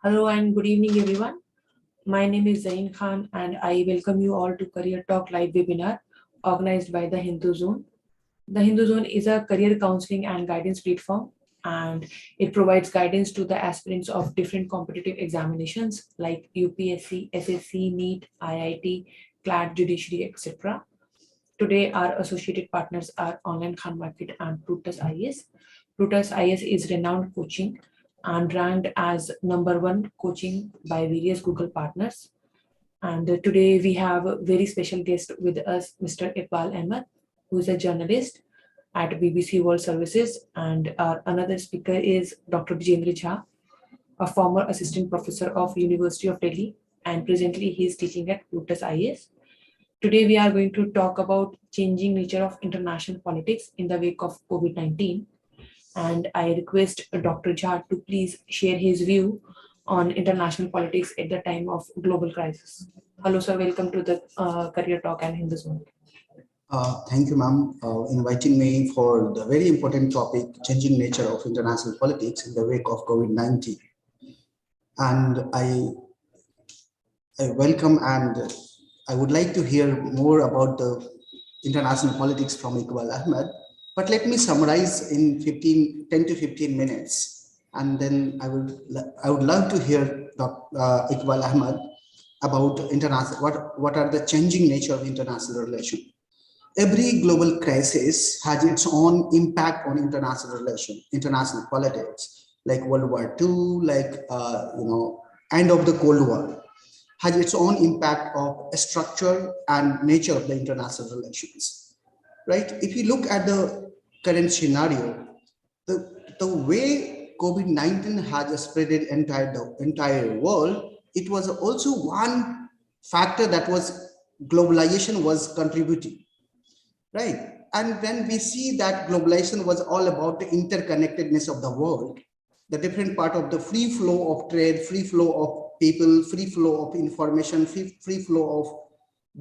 Hello and good evening, everyone. My name is Zarine Khan, and I welcome you all to Career Talk live webinar organized by the Hindu Zone. The Hindu Zone is a career counseling and guidance platform, and it provides guidance to the aspirants of different competitive examinations like UPSC, SSC, NEET, IIT, CLAT, Judiciary, etc. Today, our associated partners are Online Khan Market and Plutus IS. Plutus IS is renowned coaching and ranked as number one coaching by various Google partners. And today we have a very special guest with us, Mr. Iqbal Ahmad, who is a journalist at BBC World Services. And our another speaker is Dr. Bijendra, a former assistant professor of University of Delhi, and presently he is teaching at Plutus IS. Today, we are going to talk about changing nature of international politics in the wake of COVID-19. And I request Dr. Jha to please share his view on international politics at the time of global crisis. Hello, sir. Welcome to the Career Talk and Hindu Zone. Thank you, ma'am, inviting me for the very important topic, changing nature of international politics in the wake of COVID-19. And I welcome and I would like to hear more about the international politics from Iqbal Ahmad, but let me summarize in 10 to 15 minutes. And then I would love to hear Iqbal Ahmad about international, what are the changing nature of international relations. Every global crisis has its own impact on international relations, international politics, like World War II, like, end of the Cold War, has its own impact of structure and nature of the international relations, right? If you look at the current scenario, the way COVID-19 has spread the entire world, it was also one factor that was globalization was contributing, right? And when we see that globalization was all about the interconnectedness of the world, the different part of the free flow of trade, free flow of people, free flow of information, free flow of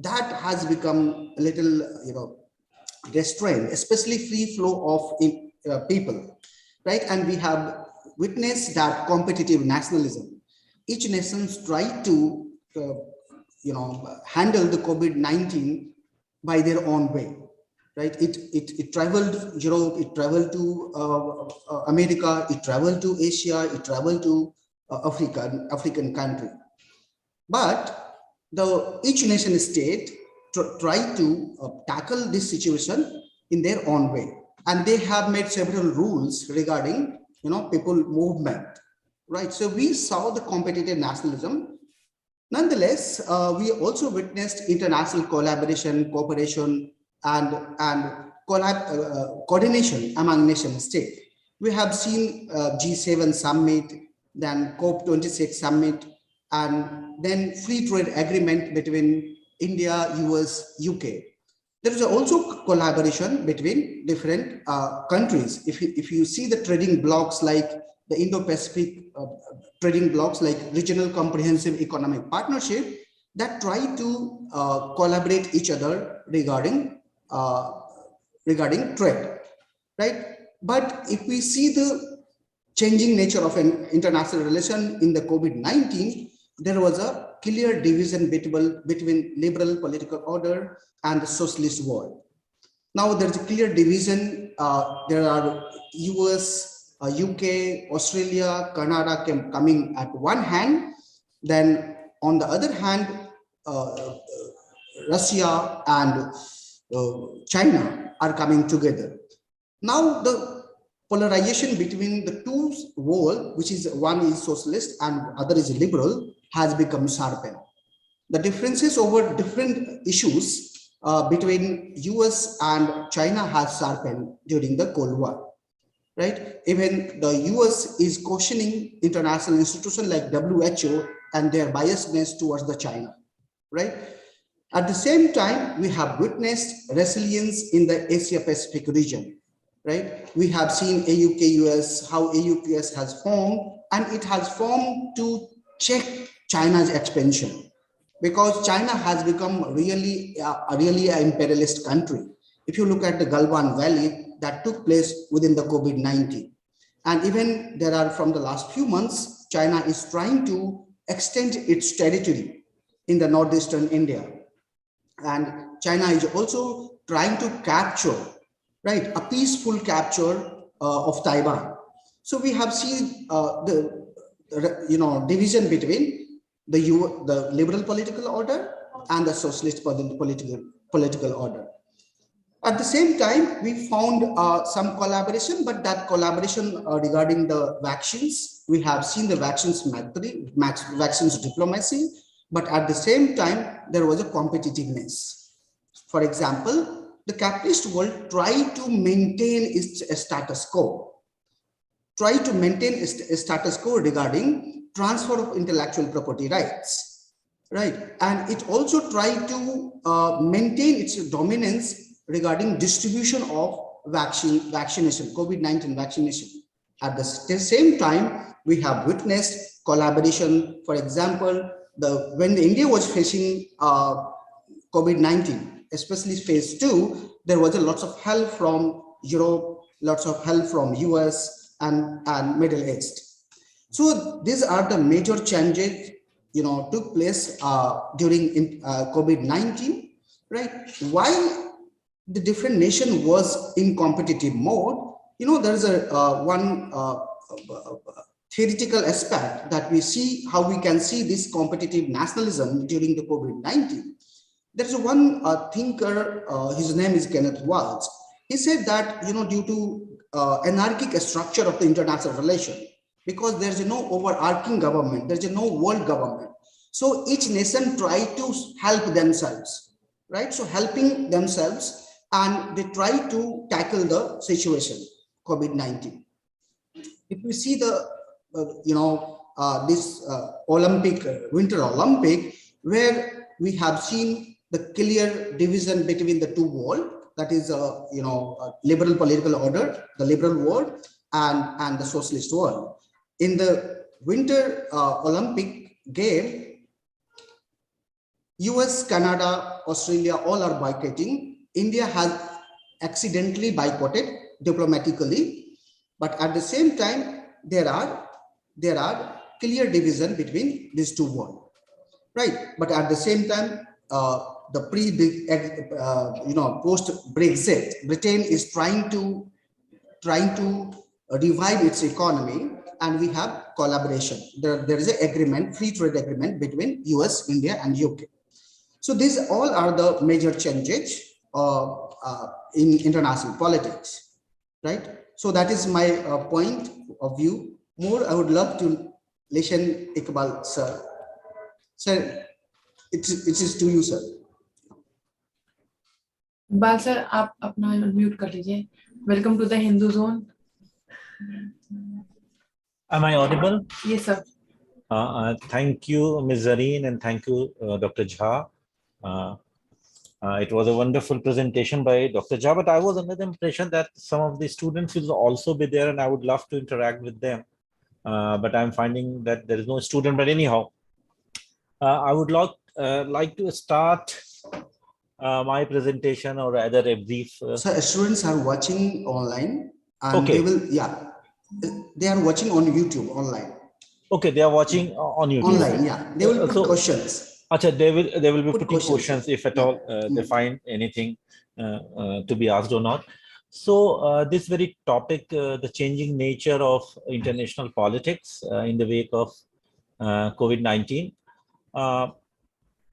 that has become a little, restrained, especially free flow of people, right? And we have witnessed that competitive nationalism. Each nation tried to, handle the COVID-19 by their own way, right? It traveled Europe, it traveled to America, it traveled to Asia, it traveled to African country. But each nation state tried to tackle this situation in their own way. And they have made several rules regarding, people movement, right? So we saw the competitive nationalism. Nonetheless, we also witnessed international collaboration, cooperation, and coordination among nation states. We have seen G7 summit, then COP26 summit, and then free trade agreement between India, US, UK. There is also collaboration between different countries. If you see the trading blocks like the Indo-Pacific trading blocks like Regional Comprehensive Economic Partnership that try to collaborate each other regarding trade, right? But if we see the changing nature of an international relation in the COVID-19, there was a clear division between liberal political order and the socialist world. Now there's a clear division. There are US, UK, Australia, Canada coming at one hand. Then on the other hand, Russia and China are coming together. Now the polarization between the two worlds, which is one is socialist and other is liberal, has become sharpened. The differences over different issues between US and China has sharpened during the Cold War, right? Even the US is questioning international institutions like WHO and their biasness towards the China, right? At the same time, we have witnessed resilience in the Asia-Pacific region, right? We have seen AUKUS, how AUKUS has formed, and it has formed to check China's expansion because China has become really an imperialist country. If you look at the Galwan Valley that took place within the COVID-19, and even there are from the last few months, China is trying to extend its territory in the northeastern India. And China is also trying to capture, right, a peaceful capture of Taiwan. So we have seen division between the liberal political order and the socialist political order. At the same time, we found some collaboration, but that collaboration regarding the vaccines, we have seen the vaccines diplomacy, but at the same time, there was a competitiveness. For example, the capitalist world tried to maintain its status quo, regarding transfer of intellectual property rights, right? And it also tried to maintain its dominance regarding distribution of vaccination, COVID-19 vaccination. At the same time, we have witnessed collaboration. For example, when India was facing COVID-19, especially phase 2, there was a lot of help from Europe, lots of help from US and Middle East. So these are the major changes, took place during COVID-19, right? Why the different nation was in competitive mode? There's one theoretical aspect that we see how we can see this competitive nationalism during the COVID-19. There's one thinker, his name is Kenneth Waltz. He said that, due to anarchic structure of the international relation, because there's no overarching government, there's no world government. So each nation try to help themselves, right? So helping themselves, and they try to tackle the situation, COVID-19. If we see the, this Winter Olympic, where we have seen the clear division between the two worlds, that is, liberal political order, the liberal world, and the socialist world. In the Winter Olympic game, US, Canada, Australia, all are boycotting. India has accidentally boycotted diplomatically, but at the same time, there are clear division between these two worlds, right? But at the same time, the post-Brexit, Britain is trying to revive its economy, and we have collaboration. There is an agreement, free trade agreement between US, India, and UK. So these all are the major changes in international politics, right? So that is my point of view. More, I would love to listen Iqbal, sir. Sir, it is to you, sir. Iqbal sir, आप अपना mute कर लीजिए. Welcome to the Hindu Zone. Am I audible? Yes, sir. Thank you, Ms. Zarine, and thank you, Dr. Jha. It was a wonderful presentation by Dr. Jha, but I was under the impression that some of the students will also be there, and I would love to interact with them. But I'm finding that there is no student, but anyhow, I would like to start my presentation, or rather a brief. So students are watching online, and okay. They are watching on YouTube online. Okay, they are watching on YouTube. Online, yeah. They will put questions. Achha, they will be putting questions if at all they find anything to be asked or not. So this very topic, the changing nature of international politics in the wake of COVID-19.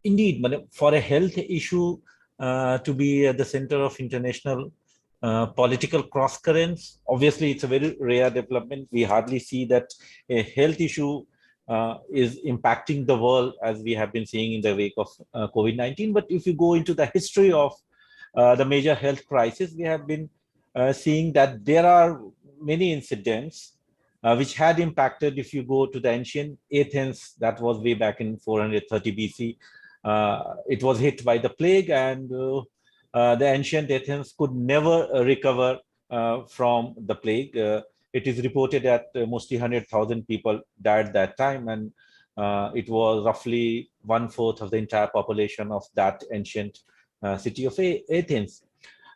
Indeed, for a health issue to be at the center of international political cross currents, obviously it's a very rare development. We hardly see that a health issue is impacting the world as we have been seeing in the wake of COVID-19. But if you go into the history of the major health crisis, we have been seeing that there are many incidents which had impacted. If you go to the ancient Athens, that was way back in 430 BC, it was hit by the plague, and the ancient Athens could never recover from the plague. It is reported that mostly 100,000 people died that time, and it was roughly 1/4 of the entire population of that ancient city of Athens.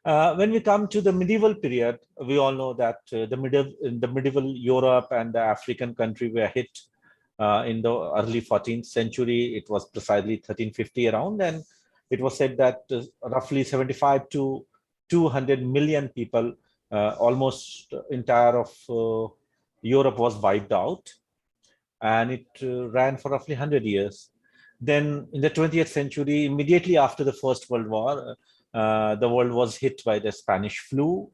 When we come to the medieval period, we all know that the medieval Europe and the African country were hit in the early 14th century. It was precisely 1350 around, and it was said that roughly 75 to 200 million people, almost entire of Europe was wiped out, and it ran for roughly 100 years. Then in the 20th century, immediately after the First World War, the world was hit by the Spanish flu,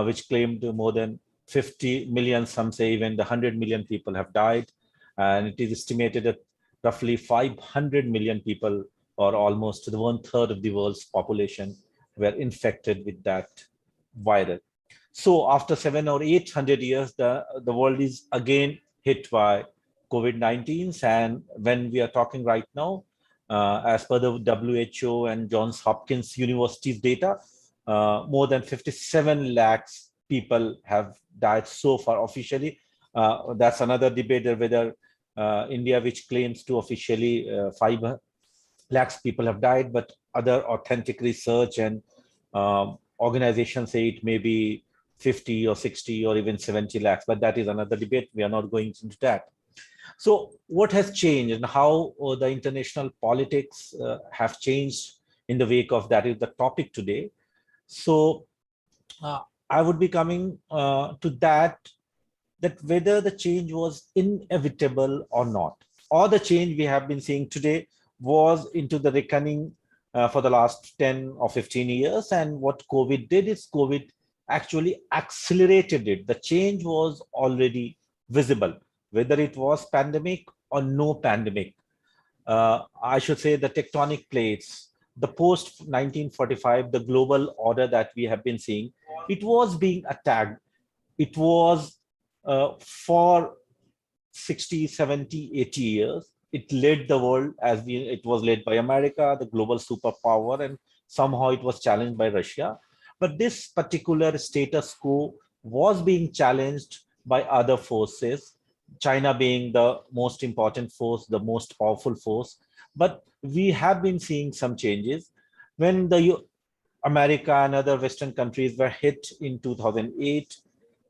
which claimed more than 50 million, some say even the 100 million people have died. And it is estimated that roughly 500 million people, or almost 1/3 of the world's population, were infected with that virus. So after 700 or 800 years, the world is again hit by COVID-19. And when we are talking right now, as per the WHO and Johns Hopkins University's data, more than 57 lakhs people have died so far officially. That's another debate whether India, which claims to officially 5 lakhs people have died, but other authentic research and organizations say it may be 50 or 60 or even 70 lakhs, but that is another debate. We are not going into that. So what has changed and how the international politics have changed in the wake of that is the topic today. So I would be coming to that whether the change was inevitable or not, or the change we have been seeing today was into the reckoning for the last 10 or 15 years. And what COVID did is COVID actually accelerated it. The change was already visible, whether it was pandemic or no pandemic. I should say the tectonic plates, the post 1945, the global order that we have been seeing, it was being attacked. It was for 60, 70, 80 years. It led the world it was led by America, the global superpower, and somehow it was challenged by Russia. But this particular status quo was being challenged by other forces, China being the most important force, the most powerful force. But we have been seeing some changes. When the America and other Western countries were hit in 2008,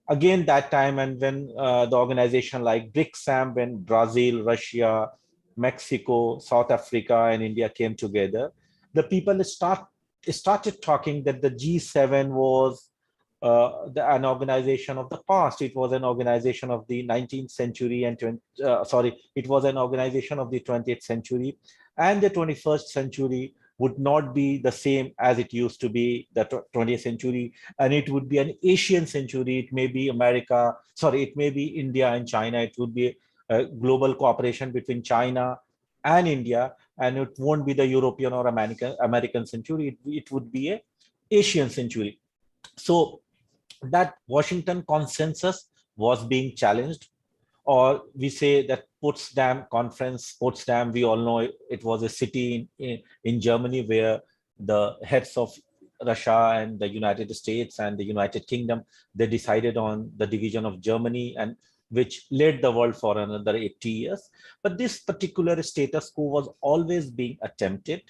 again that time, and when the organization like BRICS, when Brazil, Russia, Mexico, South Africa, and India came together, the people started talking that the G7 was an organization of the past. It was an organization of the 19th century and it was an organization of the 20th century, and the 21st century would not be the same as it used to be the 20th century, and it would be an Asian century. It may be it may be India and China. It would be a global cooperation between China and India, and it won't be the European or American century. It would be an Asian century. So that Washington consensus was being challenged, or we say that Potsdam Conference. Potsdam, we all know it was a city in Germany where the heads of Russia and the United States and the United Kingdom, they decided on the division of Germany, and which led the world for another 80 years. But this particular status quo was always being attempted.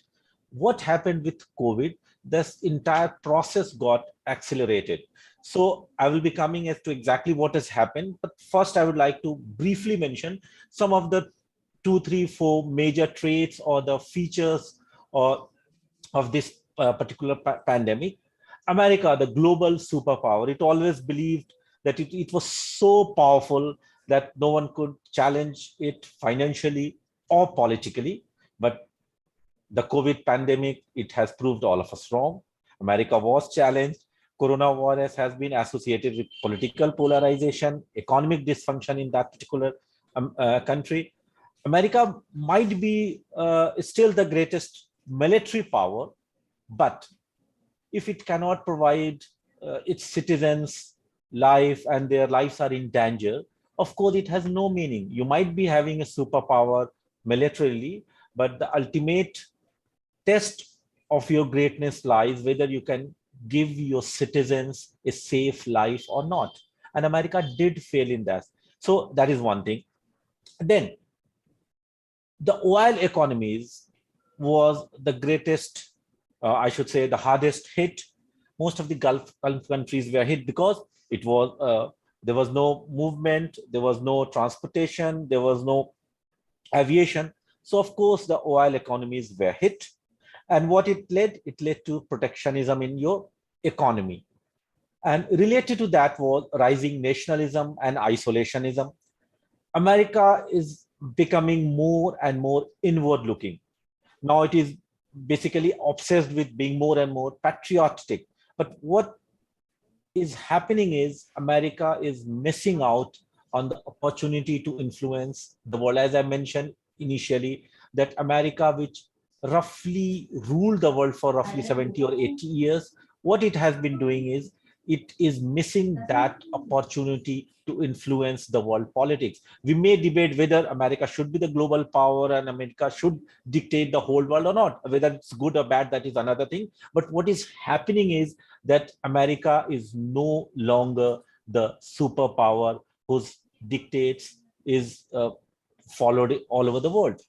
What happened with COVID? This entire process got accelerated. So I will be coming as to exactly what has happened. But first, I would like to briefly mention some of the 2, 3, 4 major traits or the features of this particular pandemic. America, the global superpower, it always believed that it was so powerful that no one could challenge it financially or politically. But the COVID pandemic, it has proved all of us wrong. America was challenged. Coronavirus has been associated with political polarization, economic dysfunction in that particular country. America might be still the greatest military power, but if it cannot provide its citizens life and their lives are in danger, of course, it has no meaning. You might be having a superpower militarily, but the ultimate test of your greatness lies whether you can give your citizens a safe life or not. And America did fail in that. So that is one thing. Then the oil economies was the greatest, I should say, the hardest hit. Most of the Gulf countries were hit because it was There was no movement, there was no transportation, there was no aviation. So of course, the oil economies were hit. And what it led? It led to protectionism in your economy. And related to that was rising nationalism and isolationism. America is becoming more and more inward looking. Now it is basically obsessed with being more and more patriotic. But what is happening is America is missing out on the opportunity to influence the world. As I mentioned initially, that America, which roughly ruled the world for roughly 70 or 80 years, what it has been doing is it is missing that opportunity to influence the world politics. We may debate whether America should be the global power and America should dictate the whole world or not. Whether it's good or bad, that is another thing. But what is happening is that America is no longer the superpower whose dictates is followed all over the world.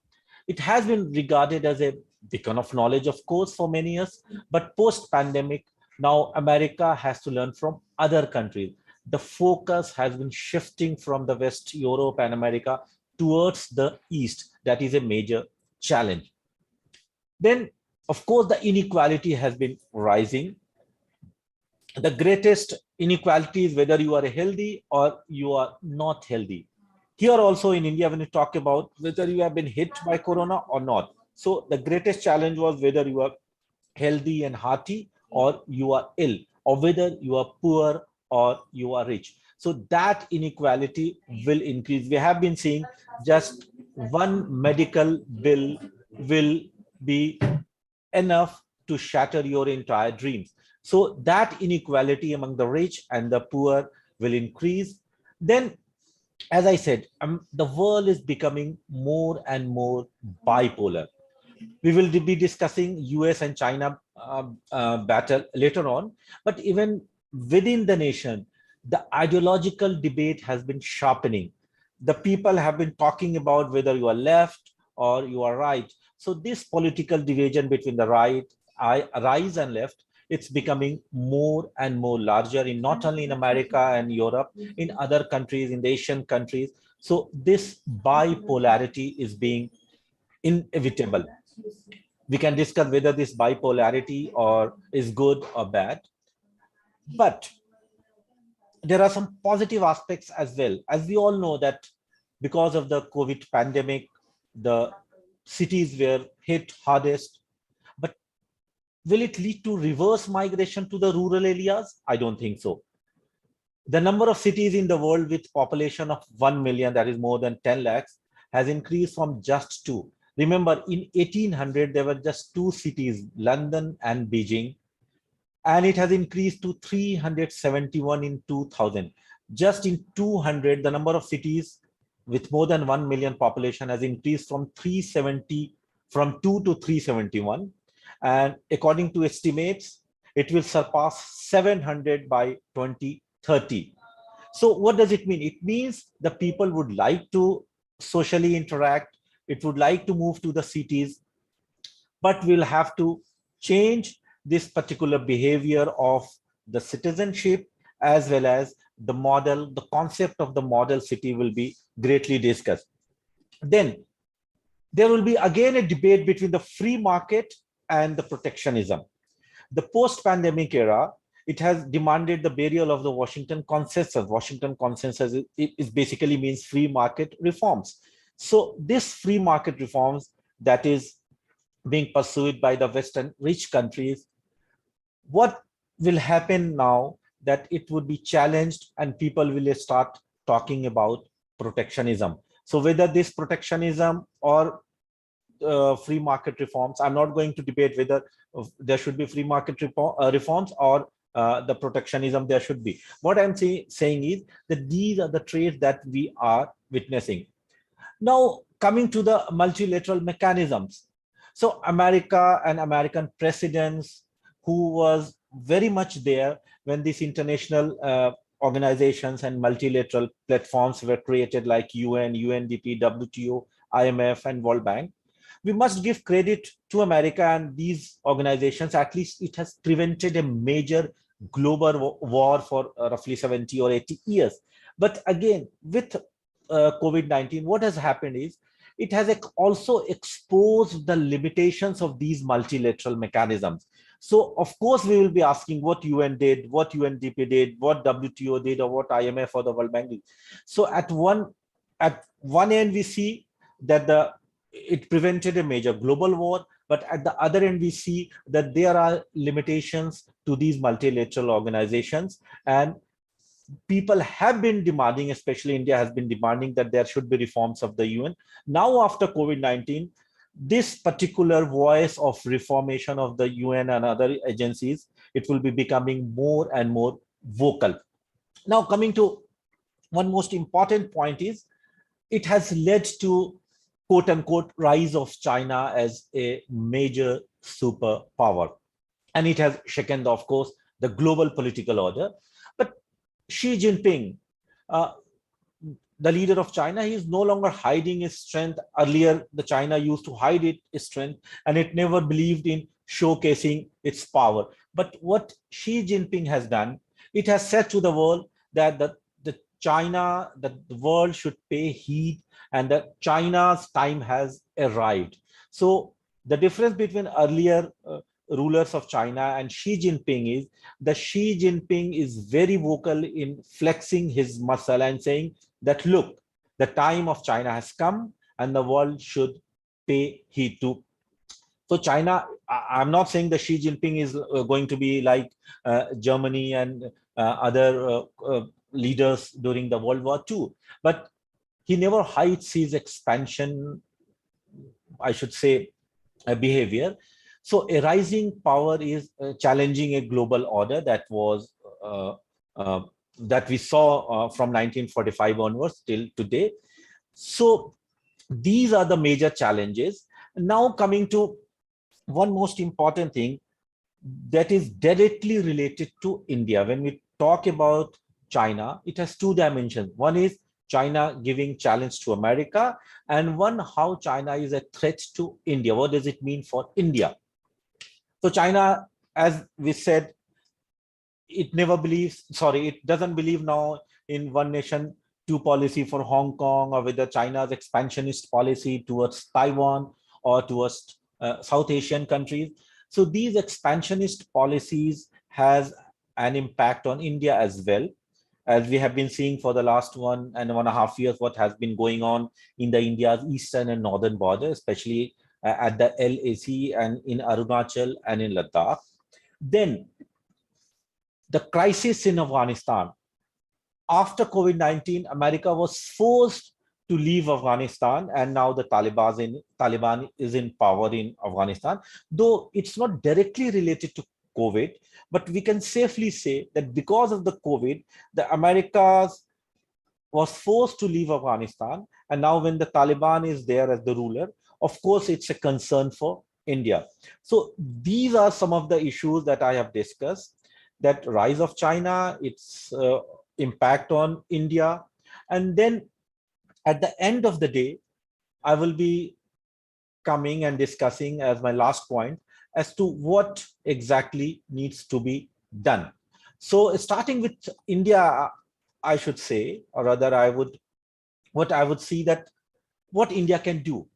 It has been regarded as a beacon of knowledge, of course, for many years, but post-pandemic, now America has to learn from other countries. The focus has been shifting from the West, Europe and America towards the East. That is a major challenge. Then, of course, the inequality has been rising. The greatest inequality is whether you are healthy or you are not healthy. Here also in India, when you talk about whether you have been hit by corona or not. So the greatest challenge was whether you are healthy and hearty or you are ill, or whether you are poor or you are rich. So that inequality will increase. We have been seeing just one medical bill will be enough to shatter your entire dreams. So that inequality among the rich and the poor will increase. Then, as I said, the world is becoming more and more bipolar. We will be discussing US and China battle later on, but even within the nation, the ideological debate has been sharpening. The people have been talking about whether you are left or you are right. So this political division between the right and left, it's becoming more and more larger in not only in America and Europe, in other countries, in the Asian countries. So this bipolarity is being inevitable. We can discuss whether this bipolarity or is good or bad, but there are some positive aspects as well. As we all know that because of the COVID pandemic, the cities were hit hardest. But will it lead to reverse migration to the rural areas? I don't think so. The number of cities in the world with population of 1 million, that is more than 10 lakhs, has increased from just 2. Remember, in 1800, there were just 2 cities, London and Beijing, and it has increased to 371 in 2000. Just in 200, the number of cities with more than 1 million population has increased from 2 to 371. And according to estimates, it will surpass 700 by 2030. So what does it mean? It means the people would like to socially interact. It would like to move to the cities, but we'll have to change this particular behavior of the citizenship, as well as the model, the concept of the model city will be greatly discussed. Then there will be again a debate between the free market and the protectionism. The post-pandemic era, it has demanded the burial of the Washington Consensus. Washington Consensus is basically means free market reforms. So this free market reforms that is being pursued by the Western rich countries, what will happen now that it would be challenged and people will start talking about protectionism. So whether this protectionism or free market reforms, I'm not going to debate whether there should be free market reforms or the protectionism there should be. What I'm saying is that these are the traits that we are witnessing. Now, coming to the multilateral mechanisms. So America and American presidents who was very much there when these international organizations and multilateral platforms were created like UN, UNDP, WTO, IMF, and World Bank. We must give credit to America and these organizations. At least it has prevented a major global war for roughly 70 or 80 years. But again, with COVID-19, what has happened is it has also exposed the limitations of these multilateral mechanisms. So of course, we will be asking what UN did, what UNDP did, what WTO did, or what IMF or the World Bank did. So at one end, we see that it prevented a major global war, but at the other end, we see that there are limitations to these multilateral organizations, and people have been demanding, especially India has been demanding, that there should be reforms of the UN. Now, after COVID-19, this particular voice of reformation of the UN and other agencies, it will be becoming more and more vocal. Now, coming to one most important point is, it has led to quote unquote rise of China as a major superpower. And it has shaken, of course, the global political order. But Xi Jinping, the leader of China, he is no longer hiding his strength. Earlier, the China used to hide its strength, and it never believed in showcasing its power. But what Xi Jinping has done, it has said to the world that the world should pay heed, and that China's time has arrived. So the difference between earlier rulers of China and Xi Jinping is that Xi Jinping is very vocal in flexing his muscle and saying that, look, the time of China has come and the world should pay heed to. So China, I'm not saying that Xi Jinping is going to be like Germany and other leaders during the World War II, but he never hides his expansion, I should say, behavior. So a rising power is challenging a global order that was that we saw from 1945 onwards till today. So these are the major challenges. Now coming to one most important thing that is directly related to India. When we talk about China, it has two dimensions. One is China giving challenge to America, and one how China is a threat to India. What does it mean for India? So China, as we said, it doesn't believe now in one nation, two policy for Hong Kong, or whether China's expansionist policy towards Taiwan or towards South Asian countries. So these expansionist policies has an impact on India as well, as we have been seeing for the last 1.5 years, what has been going on in the India's eastern and northern border, especially at the LAC and in Arunachal and in Ladakh. Then the crisis in Afghanistan. After COVID-19, America was forced to leave Afghanistan, and now the Taliban is in power in Afghanistan. Though it's not directly related to COVID, but we can safely say that because of the COVID, the Americas was forced to leave Afghanistan, and now when the Taliban is there as the ruler, of course, it's a concern for India. So these are some of the issues that I have discussed, that rise of China, its impact on India. And then at the end of the day, I will be coming and discussing as my last point as to what exactly needs to be done. So starting with India, I should say, or rather I would see that what India can do.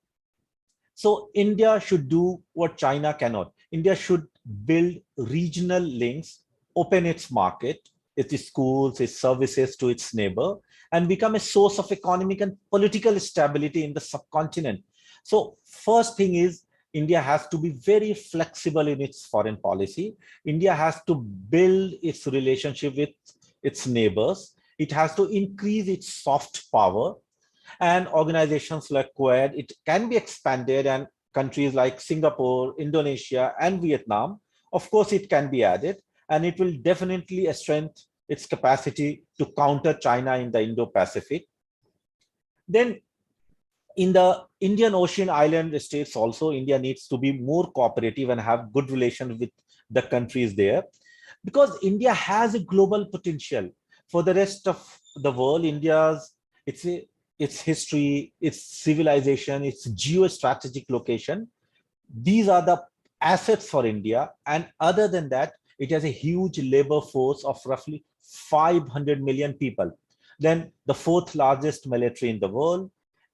So India should do what China cannot. India should build regional links, open its market, its schools, its services to its neighbor, and become a source of economic and political stability in the subcontinent. So first thing is, India has to be very flexible in its foreign policy. India has to build its relationship with its neighbors. It has to increase its soft power. And organizations like Quad, it can be expanded, and countries like Singapore, Indonesia, and Vietnam, of course, it can be added, and it will definitely strengthen its capacity to counter China in the Indo-Pacific. Then in the Indian Ocean island states also, India needs to be more cooperative and have good relations with the countries there, because India has a global potential. For the rest of the world, its history, its civilization, its geostrategic location, these are the assets for India. And other than that, it has a huge labor force of roughly 500 million people. then the fourth largest military in the world,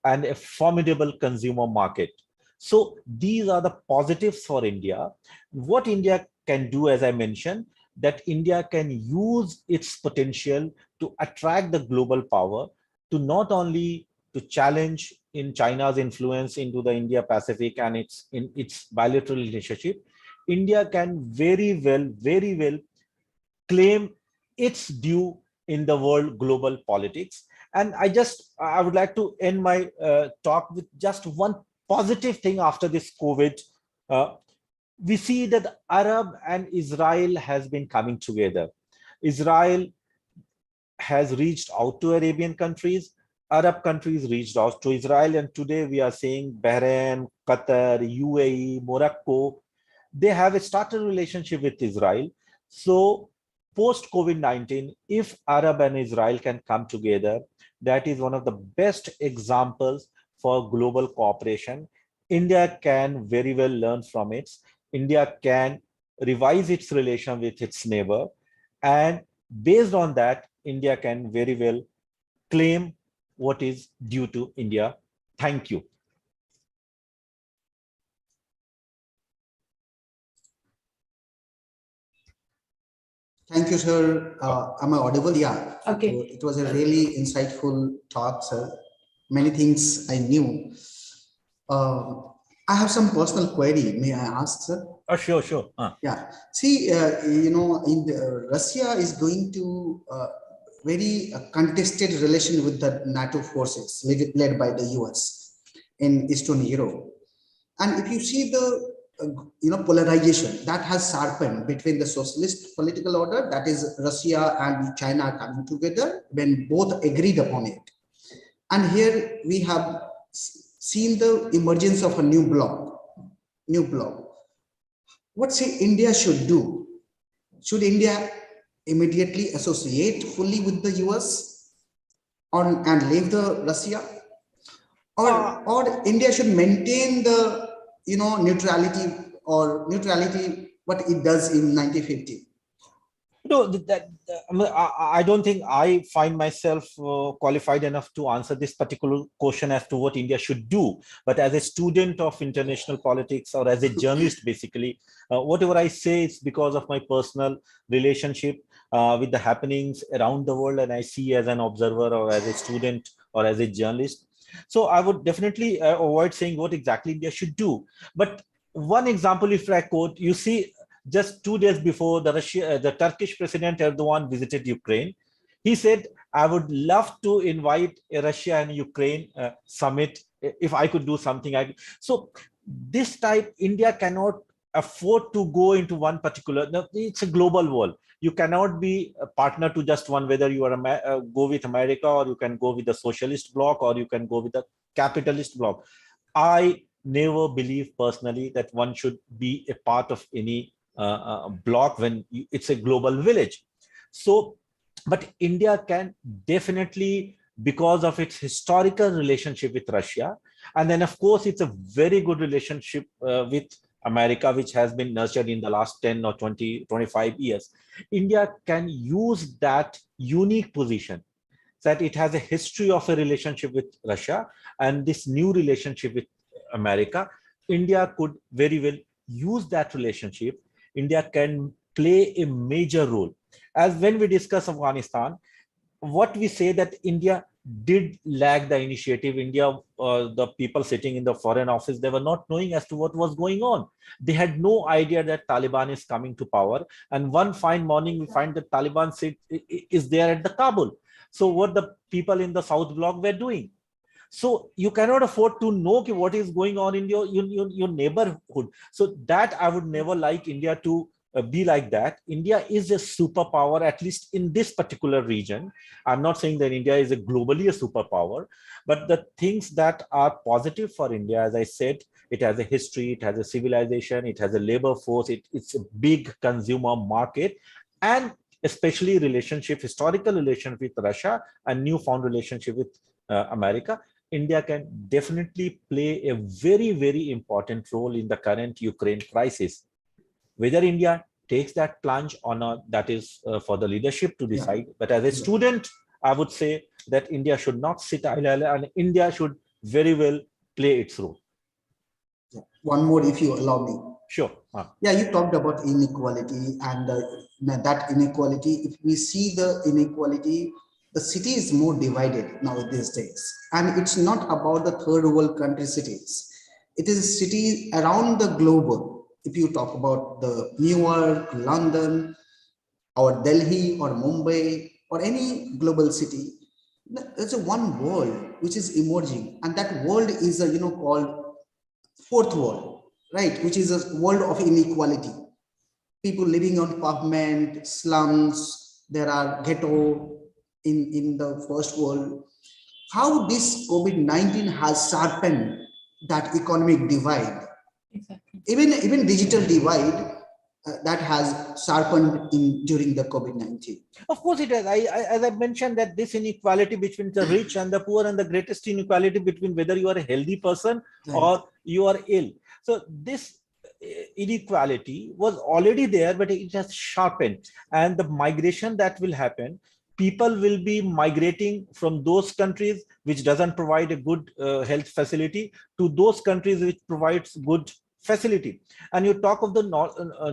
and a formidable consumer market. So these are the positives for India. What India can do, as I mentioned, that India can use its potential to attract the global power, to not only to challenge in China's influence into the India-Pacific and its bilateral relationship. India can very well claim its due in the world global politics. And I would like to end my talk with just one positive thing after this COVID. Uh, we see that Arab and Israel has been coming together. Israel has reached out to Arabian countries. Arab countries reached out to Israel. And today we are seeing Bahrain, Qatar, UAE, Morocco, they have a started relationship with Israel. So post COVID-19, if Arab and Israel can come together, that is one of the best examples for global cooperation. India can very well learn from it. India can revise its relation with its neighbor. And based on that, India can very well claim what is due to India. Thank you. Thank you, sir. Am I audible? Yeah. Okay. It was a really insightful talk, sir. Many things I knew. I have some personal query. May I ask, sir? Oh, sure. Yeah. See, Russia is going to very contested relation with the NATO forces led by the US in Eastern Europe. And if you see the polarization that has sharpened between the socialist political order, that is Russia and China coming together when both agreed upon it. And here we have seen the emergence of a new bloc. What say India should do? Should India immediately associate fully with the US and leave the Russia? Or India should maintain the neutrality what it does in 1950? No, I don't think I find myself qualified enough to answer this particular question as to what India should do. But as a student of international politics or as a journalist, basically, whatever I say is because of my personal relationship with the happenings around the world, and I see as an observer or as a student or as a journalist. So I would definitely avoid saying what exactly India should do. But one example, if I quote, you see, just 2 days before the Turkish President Erdogan visited Ukraine, he said, I would love to invite a Russia and Ukraine summit if I could do something. So this type, India cannot afford to go into one particular, it's a global world. You cannot be a partner to just one, whether you are go with America, or you can go with the socialist bloc, or you can go with the capitalist bloc. I never believe personally that one should be a part of any bloc when it's a global village. So, but India can definitely, because of its historical relationship with Russia, and then of course it's a very good relationship with America, which has been nurtured in the last 10 or 20, 25 years. India can use that unique position that it has a history of a relationship with Russia and this new relationship with America. India could very well use that relationship. India can play a major role. As when we discuss Afghanistan, what we say that India did lag the initiative. India, the people sitting in the foreign office, they were not knowing as to what was going on. They had no idea that Taliban is coming to power. And one fine morning, we find that Taliban is there at the Kabul. So what the people in the South Bloc were doing. So you cannot afford to know what is going on in your neighborhood. So that I would never like India to be like that. India is a superpower, at least in this particular region. I'm not saying that India is globally a superpower, but the things that are positive for India, as I said, it has a history, it has a civilization, it has a labor force, it's a big consumer market, and especially historical relationship with Russia and newfound relationship with America. India can definitely play a very, very important role in the current Ukraine crisis. Whether India takes that plunge or not, that is for the leadership to decide. Yeah. But as a student, I would say that India should not sit idle and India should very well play its role. Yeah. One more, if you allow me. Sure. Yeah, you talked about inequality, and that inequality, if we see the inequality, the city is more divided now these days. And it's not about the third world country cities. It is cities around the globe. If you talk about the New York, London, or Delhi, or Mumbai, or any global city, there's a one world which is emerging. And that world is a, called fourth world, right? Which is a world of inequality. People living on pavement, slums, there are ghetto in the first world. How this COVID-19 has sharpened that economic divide, Exactly. even digital divide that has sharpened during the COVID-19. Of course it has. As I mentioned, that this inequality between the rich and the poor, and the greatest inequality between whether you are a healthy person or you are ill. So this inequality was already there, but it has sharpened. And the migration that will happen, people will be migrating from those countries which doesn't provide a good health facility to those countries which provides good facility. And you talk of the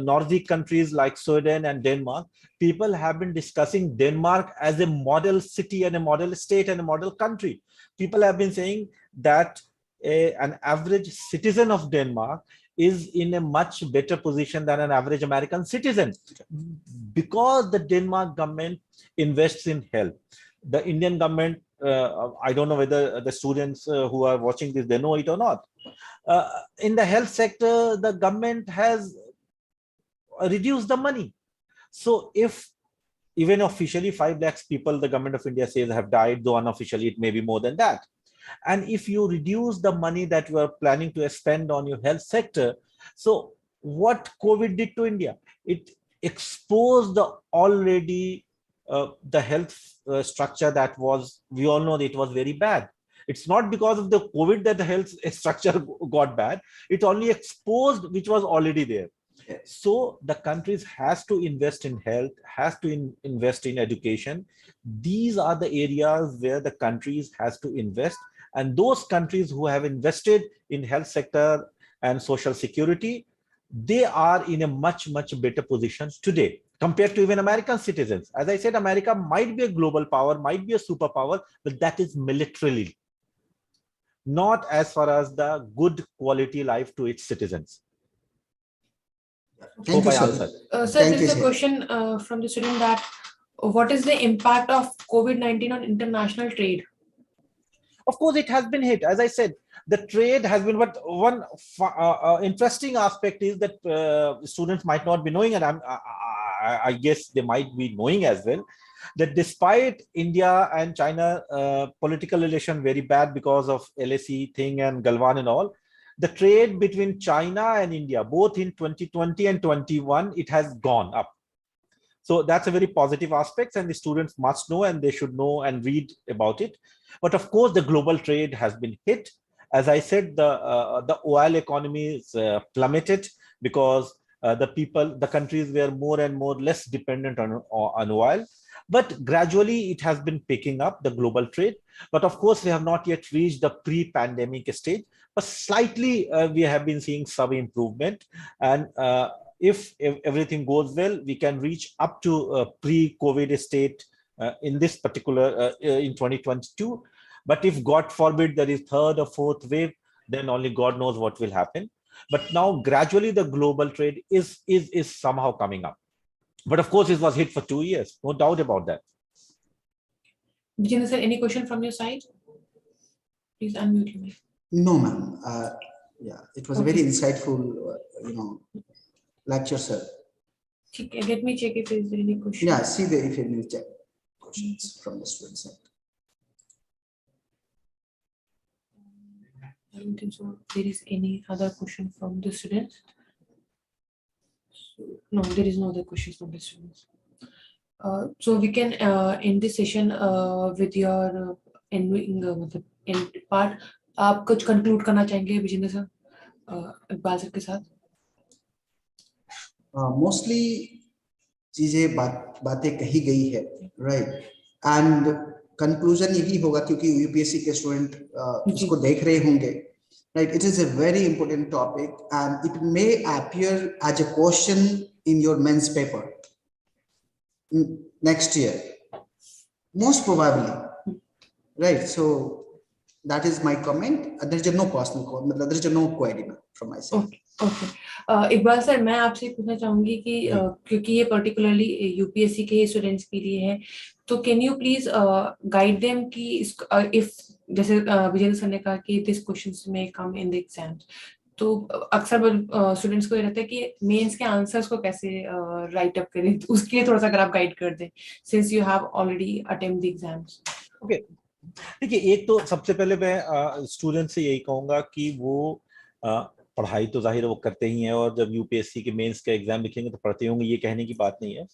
Nordic countries like Sweden and Denmark. People have been discussing Denmark as a model city and a model state and a model country. People have been saying that an average citizen of Denmark is in a much better position than an average American citizen, because the Denmark government invests in health. The Indian government, I don't know whether the students who are watching this, they know it or not. In the health sector, the government has reduced the money. So if even officially 5 lakhs people, the government of India says, have died, though unofficially it may be more than that. And if you reduce the money that you are planning to spend on your health sector, so what COVID did to India? It exposed the already the health structure that was, we all know that it was very bad. It's not because of the COVID that the health structure got bad. It only exposed which was already there. So the countries has to invest in health, has to invest in education. These are the areas where the countries has to invest. And those countries who have invested in health sector and social security, they are in a much, much better position today compared to even American citizens. As I said, America might be a global power, might be a superpower, but that is militarily, not as far as the good quality life to its citizens. Thank you, sir. Sir, there is a question from the student that what is the impact of COVID-19 on international trade? Of course, it has been hit. As I said, the trade has been, but one interesting aspect is that students might not be knowing, and I guess they might be knowing as well, that despite India and China political relation very bad because of LAC thing and Galwan and all, the trade between China and India, both in 2020 and 21, it has gone up. So that's a very positive aspect, and the students must know, and they should know and read about it. But of course, the global trade has been hit. As I said, the oil economy is plummeted because the countries were more and more less dependent on oil. But gradually, it has been picking up, the global trade. But of course, we have not yet reached the pre-pandemic stage. But slightly, we have been seeing some improvement. And if everything goes well, we can reach up to pre-COVID state in this particular, in 2022. But if God forbid there is third or fourth wave, then only God knows what will happen. But now gradually the global trade is somehow coming up. But of course, it was hit for 2 years. No doubt about that. Bijendra sir, any question from your side? Please unmute me. No, ma'am. Yeah, it was a very insightful, lecture, sir. Let me check if there is any question. Yeah, see if any questions from the students. I don't think so. There is any other question from the students? No, there is no other questions from the students. So we can end this session with your end part. आप कुछ conclude करना चाहेंगे Vijendra sir, Iqbal sir के साथ? Mostly चीजें बातें कही गई है, right? And कंक्लूजन यही होगा, क्योंकि यूपीएससी के स्टूडेंट इसको देख रहे होंगे, right? It is a very important topic and it may appear as a question in your men's paper next year, most probably, right? So that is my comment. There's no personal comment, there's no query from my side. Okay Iqbal sir, मैं आपसे पूछना चाहूंगी कि क्योंकि ये particularly UPSC के students के लिए है, तो can you please guide them कि इफ जैसे विजेंद्र सर ने कहा कि दिस क्वेश्चंस में कम इन द एग्जाम्स, तो अक्सर स्टूडेंट्स को ये रहता है कि मेंस के आंसर्स को कैसे राइट अप करें, तो उसके लिए थोड़ा सा अगर आप गाइड कर दें, since you have already attempt the exams. Okay, देखिए, एक तो सबसे पहले मैं स्टूडेंट से यही कहूंगा कि वो पढ़ाई तो जाहिर वो करते ही हैं, और जब यूपीएससी के मेंस का एग्जाम लिखेंगे तो पढ़ते होंगे, ये कहने की बात नहीं है।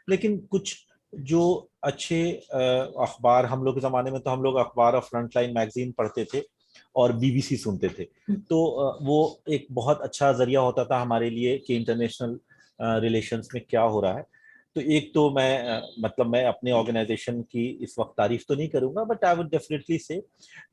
लेकिन कुछ जो अच्छे अखबार, हम लोग के जमाने में तो हम लोग अखबार और फ्रंटलाइन मैगजीन पढ़ते थे और बीबीसी सुनते थे, तो वो एक बहुत अच्छा जरिया होता था हमारे लिए कि इंटरनेशनल रिलेशंस में क्या हो रहा है। तो एक तो मैं अपने ऑर्गेनाइजेशन की इस वक्त तारीफ तो नहीं करूंगा, बट आई वुड डेफिनेटली से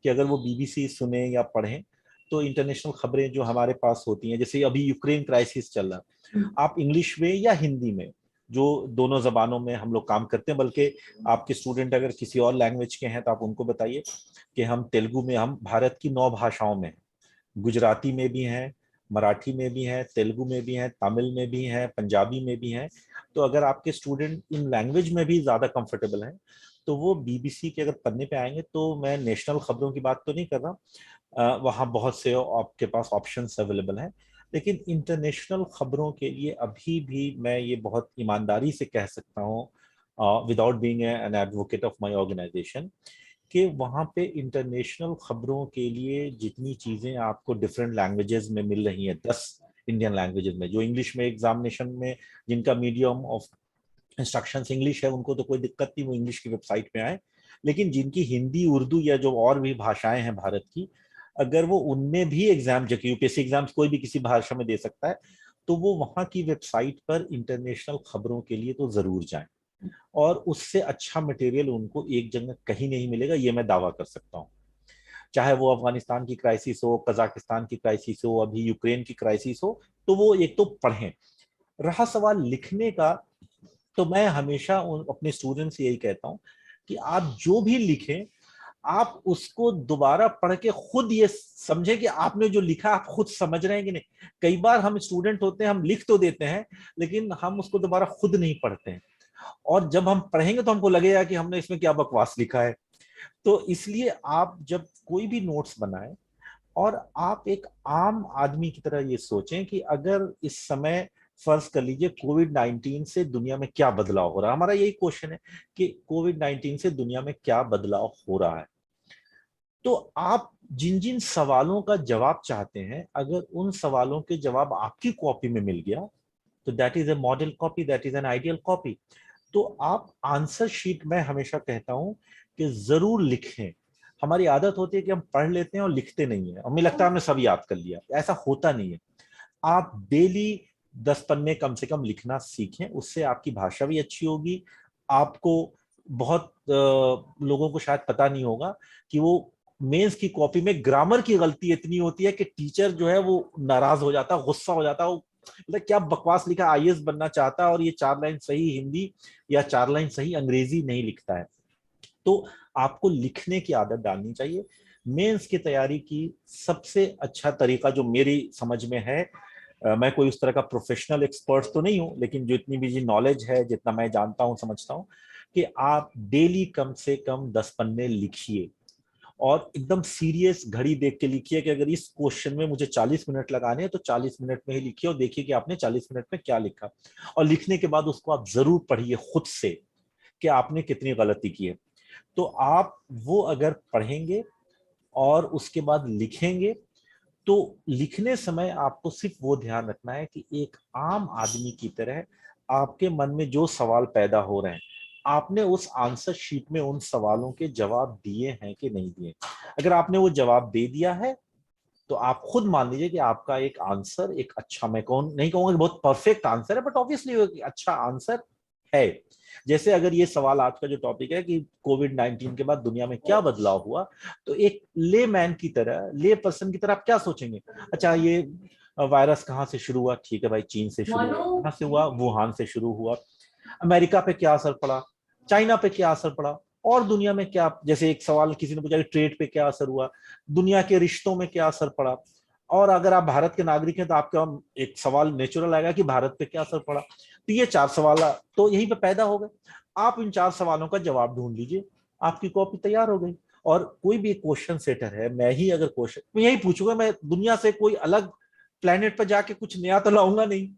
कि अगर वो बीबीसी सुने या पढ़ें तो इंटरनेशनल खबरें जो हमारे पास होती हैं, जैसे अभी यूक्रेन क्राइसिस चल रहा, आप इंग्लिश में या हिंदी में, जो दोनों जबानों में हम लोग काम करते हैं, बल्कि आपके स्टूडेंट अगर किसी और लैंग्वेज के हैं तो आप उनको बताइए कि हम तेलुगु में, हम भारत की 9 भाषाओं में, गुजराती में भी हैं, मराठी में भी हैं, तेलुगु में भी हैं, तमिल में भी हैं, पंजाबी में भी हैं। तो अगर आपके स्टूडेंट इन लैंग्वेज में भी ज़्यादा कंफर्टेबल हैं तो वो बीबीसी के अगर पन्ने पे आएंगे, तो मैं नेशनल खबरों की बात तो नहीं कर रहा, वहाँ बहुत से आपके पास ऑप्शंस अवेलेबल हैं, लेकिन इंटरनेशनल खबरों के लिए अभी भी मैं ये बहुत ईमानदारी से कह सकता हूँ, without being an advocate of my organisation, कि वहाँ पे इंटरनेशनल खबरों के लिए जितनी चीज़ें आपको डिफरेंट लैंग्वेजेस में मिल रही हैं, 10 इंडियन लैंग्वेजेस में, जो इंग्लिश में एग्जामिनेशन में जिनका मीडियम ऑफ इंस्ट्रक्शंस इंग्लिश है, उनको तो कोई दिक्कत नहीं, वो इंग्लिश की वेबसाइट पे आए, लेकिन जिनकी हिंदी, उर्दू या जो और भी भाषाएं हैं भारत की, अगर वो उनमें भी एग्जाम, जो कि यूपीएससी एग्जाम्स कोई भी किसी भाषा में दे सकता है, तो वो वहाँ की वेबसाइट पर इंटरनेशनल खबरों के लिए तो जरूर जाएं, और उससे अच्छा मटेरियल उनको एक जगह कहीं नहीं मिलेगा, ये मैं दावा कर सकता हूँ। चाहे वो अफगानिस्तान की क्राइसिस हो, कजाकिस्तान की क्राइसिस हो, अभी यूक्रेन की क्राइसिस हो, तो वो एक तो पढ़ें। रहा सवाल लिखने का, तो मैं हमेशा अपने स्टूडेंट्स से यही कहता हूँ कि आप जो भी लिखें, आप उसको दोबारा पढ़ के खुद ये समझें कि आपने जो लिखा आप खुद समझ रहे हैं कि नहीं। कई बार हम स्टूडेंट होते हैं, हम लिख तो देते हैं, लेकिन हम उसको दोबारा खुद नहीं पढ़ते हैं, और जब हम पढ़ेंगे तो हमको लगेगा कि हमने इसमें क्या बकवास लिखा है। तो इसलिए आप जब कोई भी नोट्स बनाएं, और आप एक आम आदमी की तरह ये सोचें कि अगर इस समय फर्ज कर लीजिए कोविड-19 से दुनिया में क्या बदलाव हो रहा है, हमारा यही क्वेश्चन है कि कोविड-19 से दुनिया में क्या बदलाव हो रहा है, तो आप जिन जिन सवालों का जवाब चाहते हैं, अगर उन सवालों के जवाब आपकी कॉपी में मिल गया, तो that is a model copy, that is an ideal copy. तो आप आंसर शीट में हमेशा कहता हूं कि जरूर लिखें। हमारी आदत होती है कि हम पढ़ लेते हैं और लिखते नहीं है, हमें लगता है हमने सब याद कर लिया, ऐसा होता नहीं है। आप डेली 10 पन्ने कम से कम लिखना सीखें, उससे आपकी भाषा भी अच्छी होगी। आपको बहुत लोगों को शायद पता नहीं होगा कि वो मेंस की कॉपी में ग्रामर की गलती इतनी होती है कि टीचर जो है वो नाराज हो जाता, गुस्सा हो जाता, वो मतलब क्या बकवास लिखा, आईएएस बनना चाहता है और ये 4 लाइन सही हिंदी या 4 लाइन सही अंग्रेजी नहीं लिखता है। तो आपको लिखने की आदत डालनी चाहिए। मेंस की तैयारी की सबसे अच्छा तरीका जो मेरी समझ में है, मैं कोई उस तरह का प्रोफेशनल एक्सपर्ट तो नहीं हूं, लेकिन जो इतनी भी नॉलेज है, जितना मैं जानता हूं, समझता हूं, कि आप डेली कम से कम 10 पन्ने लिखिए, और एकदम सीरियस घड़ी देख के लिखिए कि अगर इस क्वेश्चन में मुझे 40 मिनट लगाने हैं तो 40 मिनट में ही लिखिए, और देखिए कि आपने 40 मिनट में क्या लिखा, और लिखने के बाद उसको आप जरूर पढ़िए खुद से कि आपने कितनी गलती की है। तो आप वो अगर पढ़ेंगे और उसके बाद लिखेंगे, तो लिखने समय आपको सिर्फ वो ध्यान रखना है कि एक आम आदमी की तरह आपके मन में जो सवाल पैदा हो रहे हैं, आपने उस आंसर शीट में उन सवालों के जवाब दिए हैं कि नहीं दिए। अगर आपने वो जवाब दे दिया है, तो आप खुद मान लीजिए कि आपका एक आंसर एक अच्छा, मैं नहीं कहूंगा कि बहुत परफेक्ट आंसर है, बट ऑब्वियसली एक अच्छा आंसर है। जैसे अगर ये सवाल आज का जो टॉपिक है कि कोविड-19 के बाद दुनिया में क्या बदलाव हुआ, तो एक ले मैन की तरह, ले पर्सन की तरह आप क्या सोचेंगे? अच्छा, ये वायरस कहाँ से शुरू हुआ? ठीक है भाई, चीन से शुरू हुआ। कहाँ से हुआ? वुहान से शुरू हुआ। अमेरिका पे क्या असर पड़ा, चाइना पे क्या असर पड़ा, और दुनिया में क्या, जैसे एक सवाल किसी ने पूछा कि ट्रेड पे क्या असर हुआ, दुनिया के रिश्तों में क्या असर पड़ा, और अगर आप भारत के नागरिक हैं तो आपका एक सवाल नेचुरल आएगा कि भारत पे क्या असर पड़ा। तो ये 4 सवाल तो यहीं पे पैदा हो गए। आप इन 4 सवालों का जवाब ढूंढ लीजिए, आपकी कॉपी तैयार हो गई। और कोई भी क्वेश्चन सेटर है, मैं ही अगर क्वेश्चन, मैं यही पूछूंगा, मैं दुनिया से कोई अलग प्लेनेट पर जाके कुछ नया तो लाऊंगा नहीं।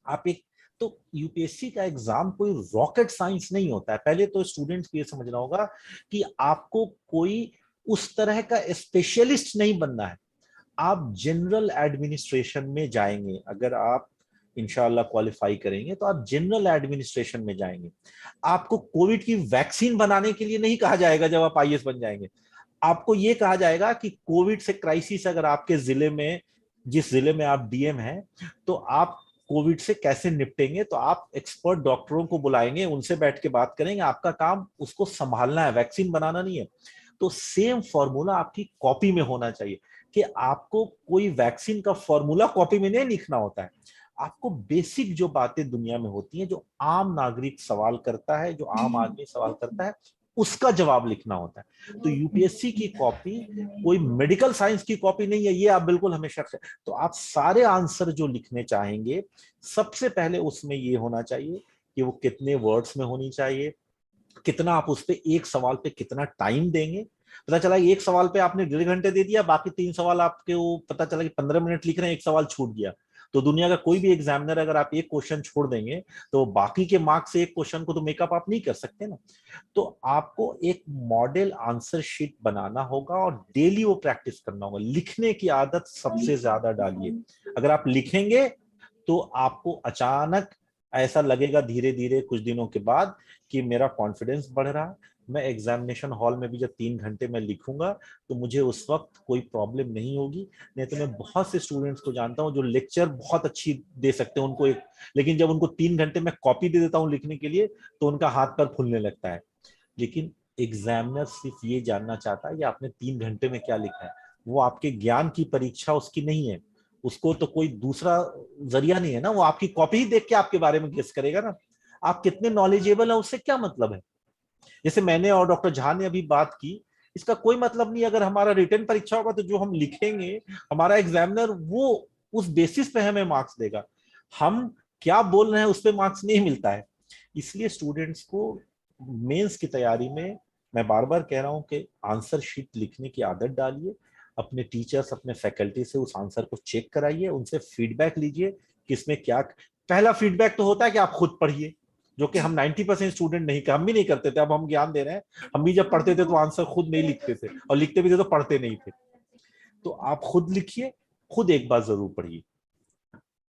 आप एक, तो यूपीएससी का एग्जाम कोई रॉकेट साइंस नहीं होता है। पहले तो स्टूडेंट्स को ये समझना होगा कि आपको कोई उस तरह का स्पेशलिस्ट नहीं बनना है। आप जनरल एडमिनिस्ट्रेशन में जाएंगे, अगर आप इंशाल्लाह क्वालिफाई करेंगे तो आप जनरल एडमिनिस्ट्रेशन में जाएंगे। आपको कोविड की वैक्सीन बनाने के लिए नहीं कहा जाएगा जब आप आईएएस बन जाएंगे। आपको यह कहा जाएगा कि कोविड से क्राइसिस अगर आपके जिले में, जिस जिले में आप डीएम हैं, तो आप कोविड से कैसे निपटेंगे। तो आप एक्सपर्ट डॉक्टरों को बुलाएंगे, उनसे बैठ के बात करेंगे, आपका काम उसको संभालना है, वैक्सीन बनाना नहीं है। तो सेम फॉर्मूला आपकी कॉपी में होना चाहिए कि आपको कोई वैक्सीन का फॉर्मूला कॉपी में नहीं लिखना होता है। आपको बेसिक जो बातें दुनिया में होती हैं, जो आम नागरिक सवाल करता है, जो आम आदमी सवाल करता है, उसका जवाब लिखना होता है। तो यूपीएससी की कॉपी कोई मेडिकल साइंस की कॉपी नहीं है, ये आप बिल्कुल हमेशा। तो आप सारे आंसर जो लिखने चाहेंगे, सबसे पहले उसमें ये होना चाहिए कि वो कितने वर्ड्स में होनी चाहिए, कितना आप उस पे एक सवाल पे कितना टाइम देंगे। पता चला एक सवाल पे आपने 1.5 घंटे दे दिया, बाकी 3 सवाल आपके, वो पता चला कि 15 मिनट लिख रहे हैं, एक सवाल छूट गया। तो दुनिया का कोई भी एग्जामिनर, अगर आप एक क्वेश्चन छोड़ देंगे तो बाकी के मार्क्स से एक क्वेश्चन को तो मेकअप आप नहीं कर सकते ना। तो आपको एक मॉडल आंसर शीट बनाना होगा और डेली वो प्रैक्टिस करना होगा। लिखने की आदत सबसे ज्यादा डालिए। अगर आप लिखेंगे तो आपको अचानक ऐसा लगेगा धीरे धीरे कुछ दिनों के बाद कि मेरा कॉन्फिडेंस बढ़ रहा है। मैं एग्जामिनेशन हॉल में भी जब 3 घंटे में लिखूंगा तो मुझे उस वक्त कोई प्रॉब्लम नहीं होगी। नहीं तो मैं बहुत से स्टूडेंट्स को जानता हूं जो लेक्चर बहुत अच्छी दे सकते हैं उनको एक, लेकिन जब उनको 3 घंटे में कॉपी दे देता हूं लिखने के लिए तो उनका हाथ पैर फूलने लगता है। लेकिन एग्जामिनर सिर्फ ये जानना चाहता है कि आपने 3 घंटे में क्या लिखा है। वो आपके ज्ञान की परीक्षा उसकी नहीं है, उसको तो कोई दूसरा जरिया नहीं है ना। वो आपकी कॉपी ही देख के आपके बारे में गेस करेगा ना। आप कितने नॉलेजेबल है उससे क्या मतलब है। जैसे मैंने और डॉक्टर झा ने अभी बात की, इसका कोई मतलब नहीं। अगर हमारा रिटन परीक्षा होगा तो जो हम लिखेंगे, हमारा एग्जामिनर वो उस बेसिस पे हमें मार्क्स देगा। हम क्या बोल रहे हैं उस पर मार्क्स नहीं मिलता है। इसलिए स्टूडेंट्स को मेंस की तैयारी में मैं बार बार कह रहा हूं कि आंसर शीट लिखने की आदत डालिए। अपने टीचर्स, अपने फैकल्टी से उस आंसर को चेक कराइए, उनसे फीडबैक लीजिए कि इसमें क्या। पहला फीडबैक तो होता है कि आप खुद पढ़िए, जो कि हम 90% स्टूडेंट नहीं, हम भी नहीं करते थे। अब हम ज्ञान दे रहे हैं। हम भी जब पढ़ते थे तो आंसर खुद नहीं लिखते थे, और लिखते भी थे तो पढ़ते नहीं थे। तो आप खुद लिखिए, खुद एक बार जरूर पढ़िए,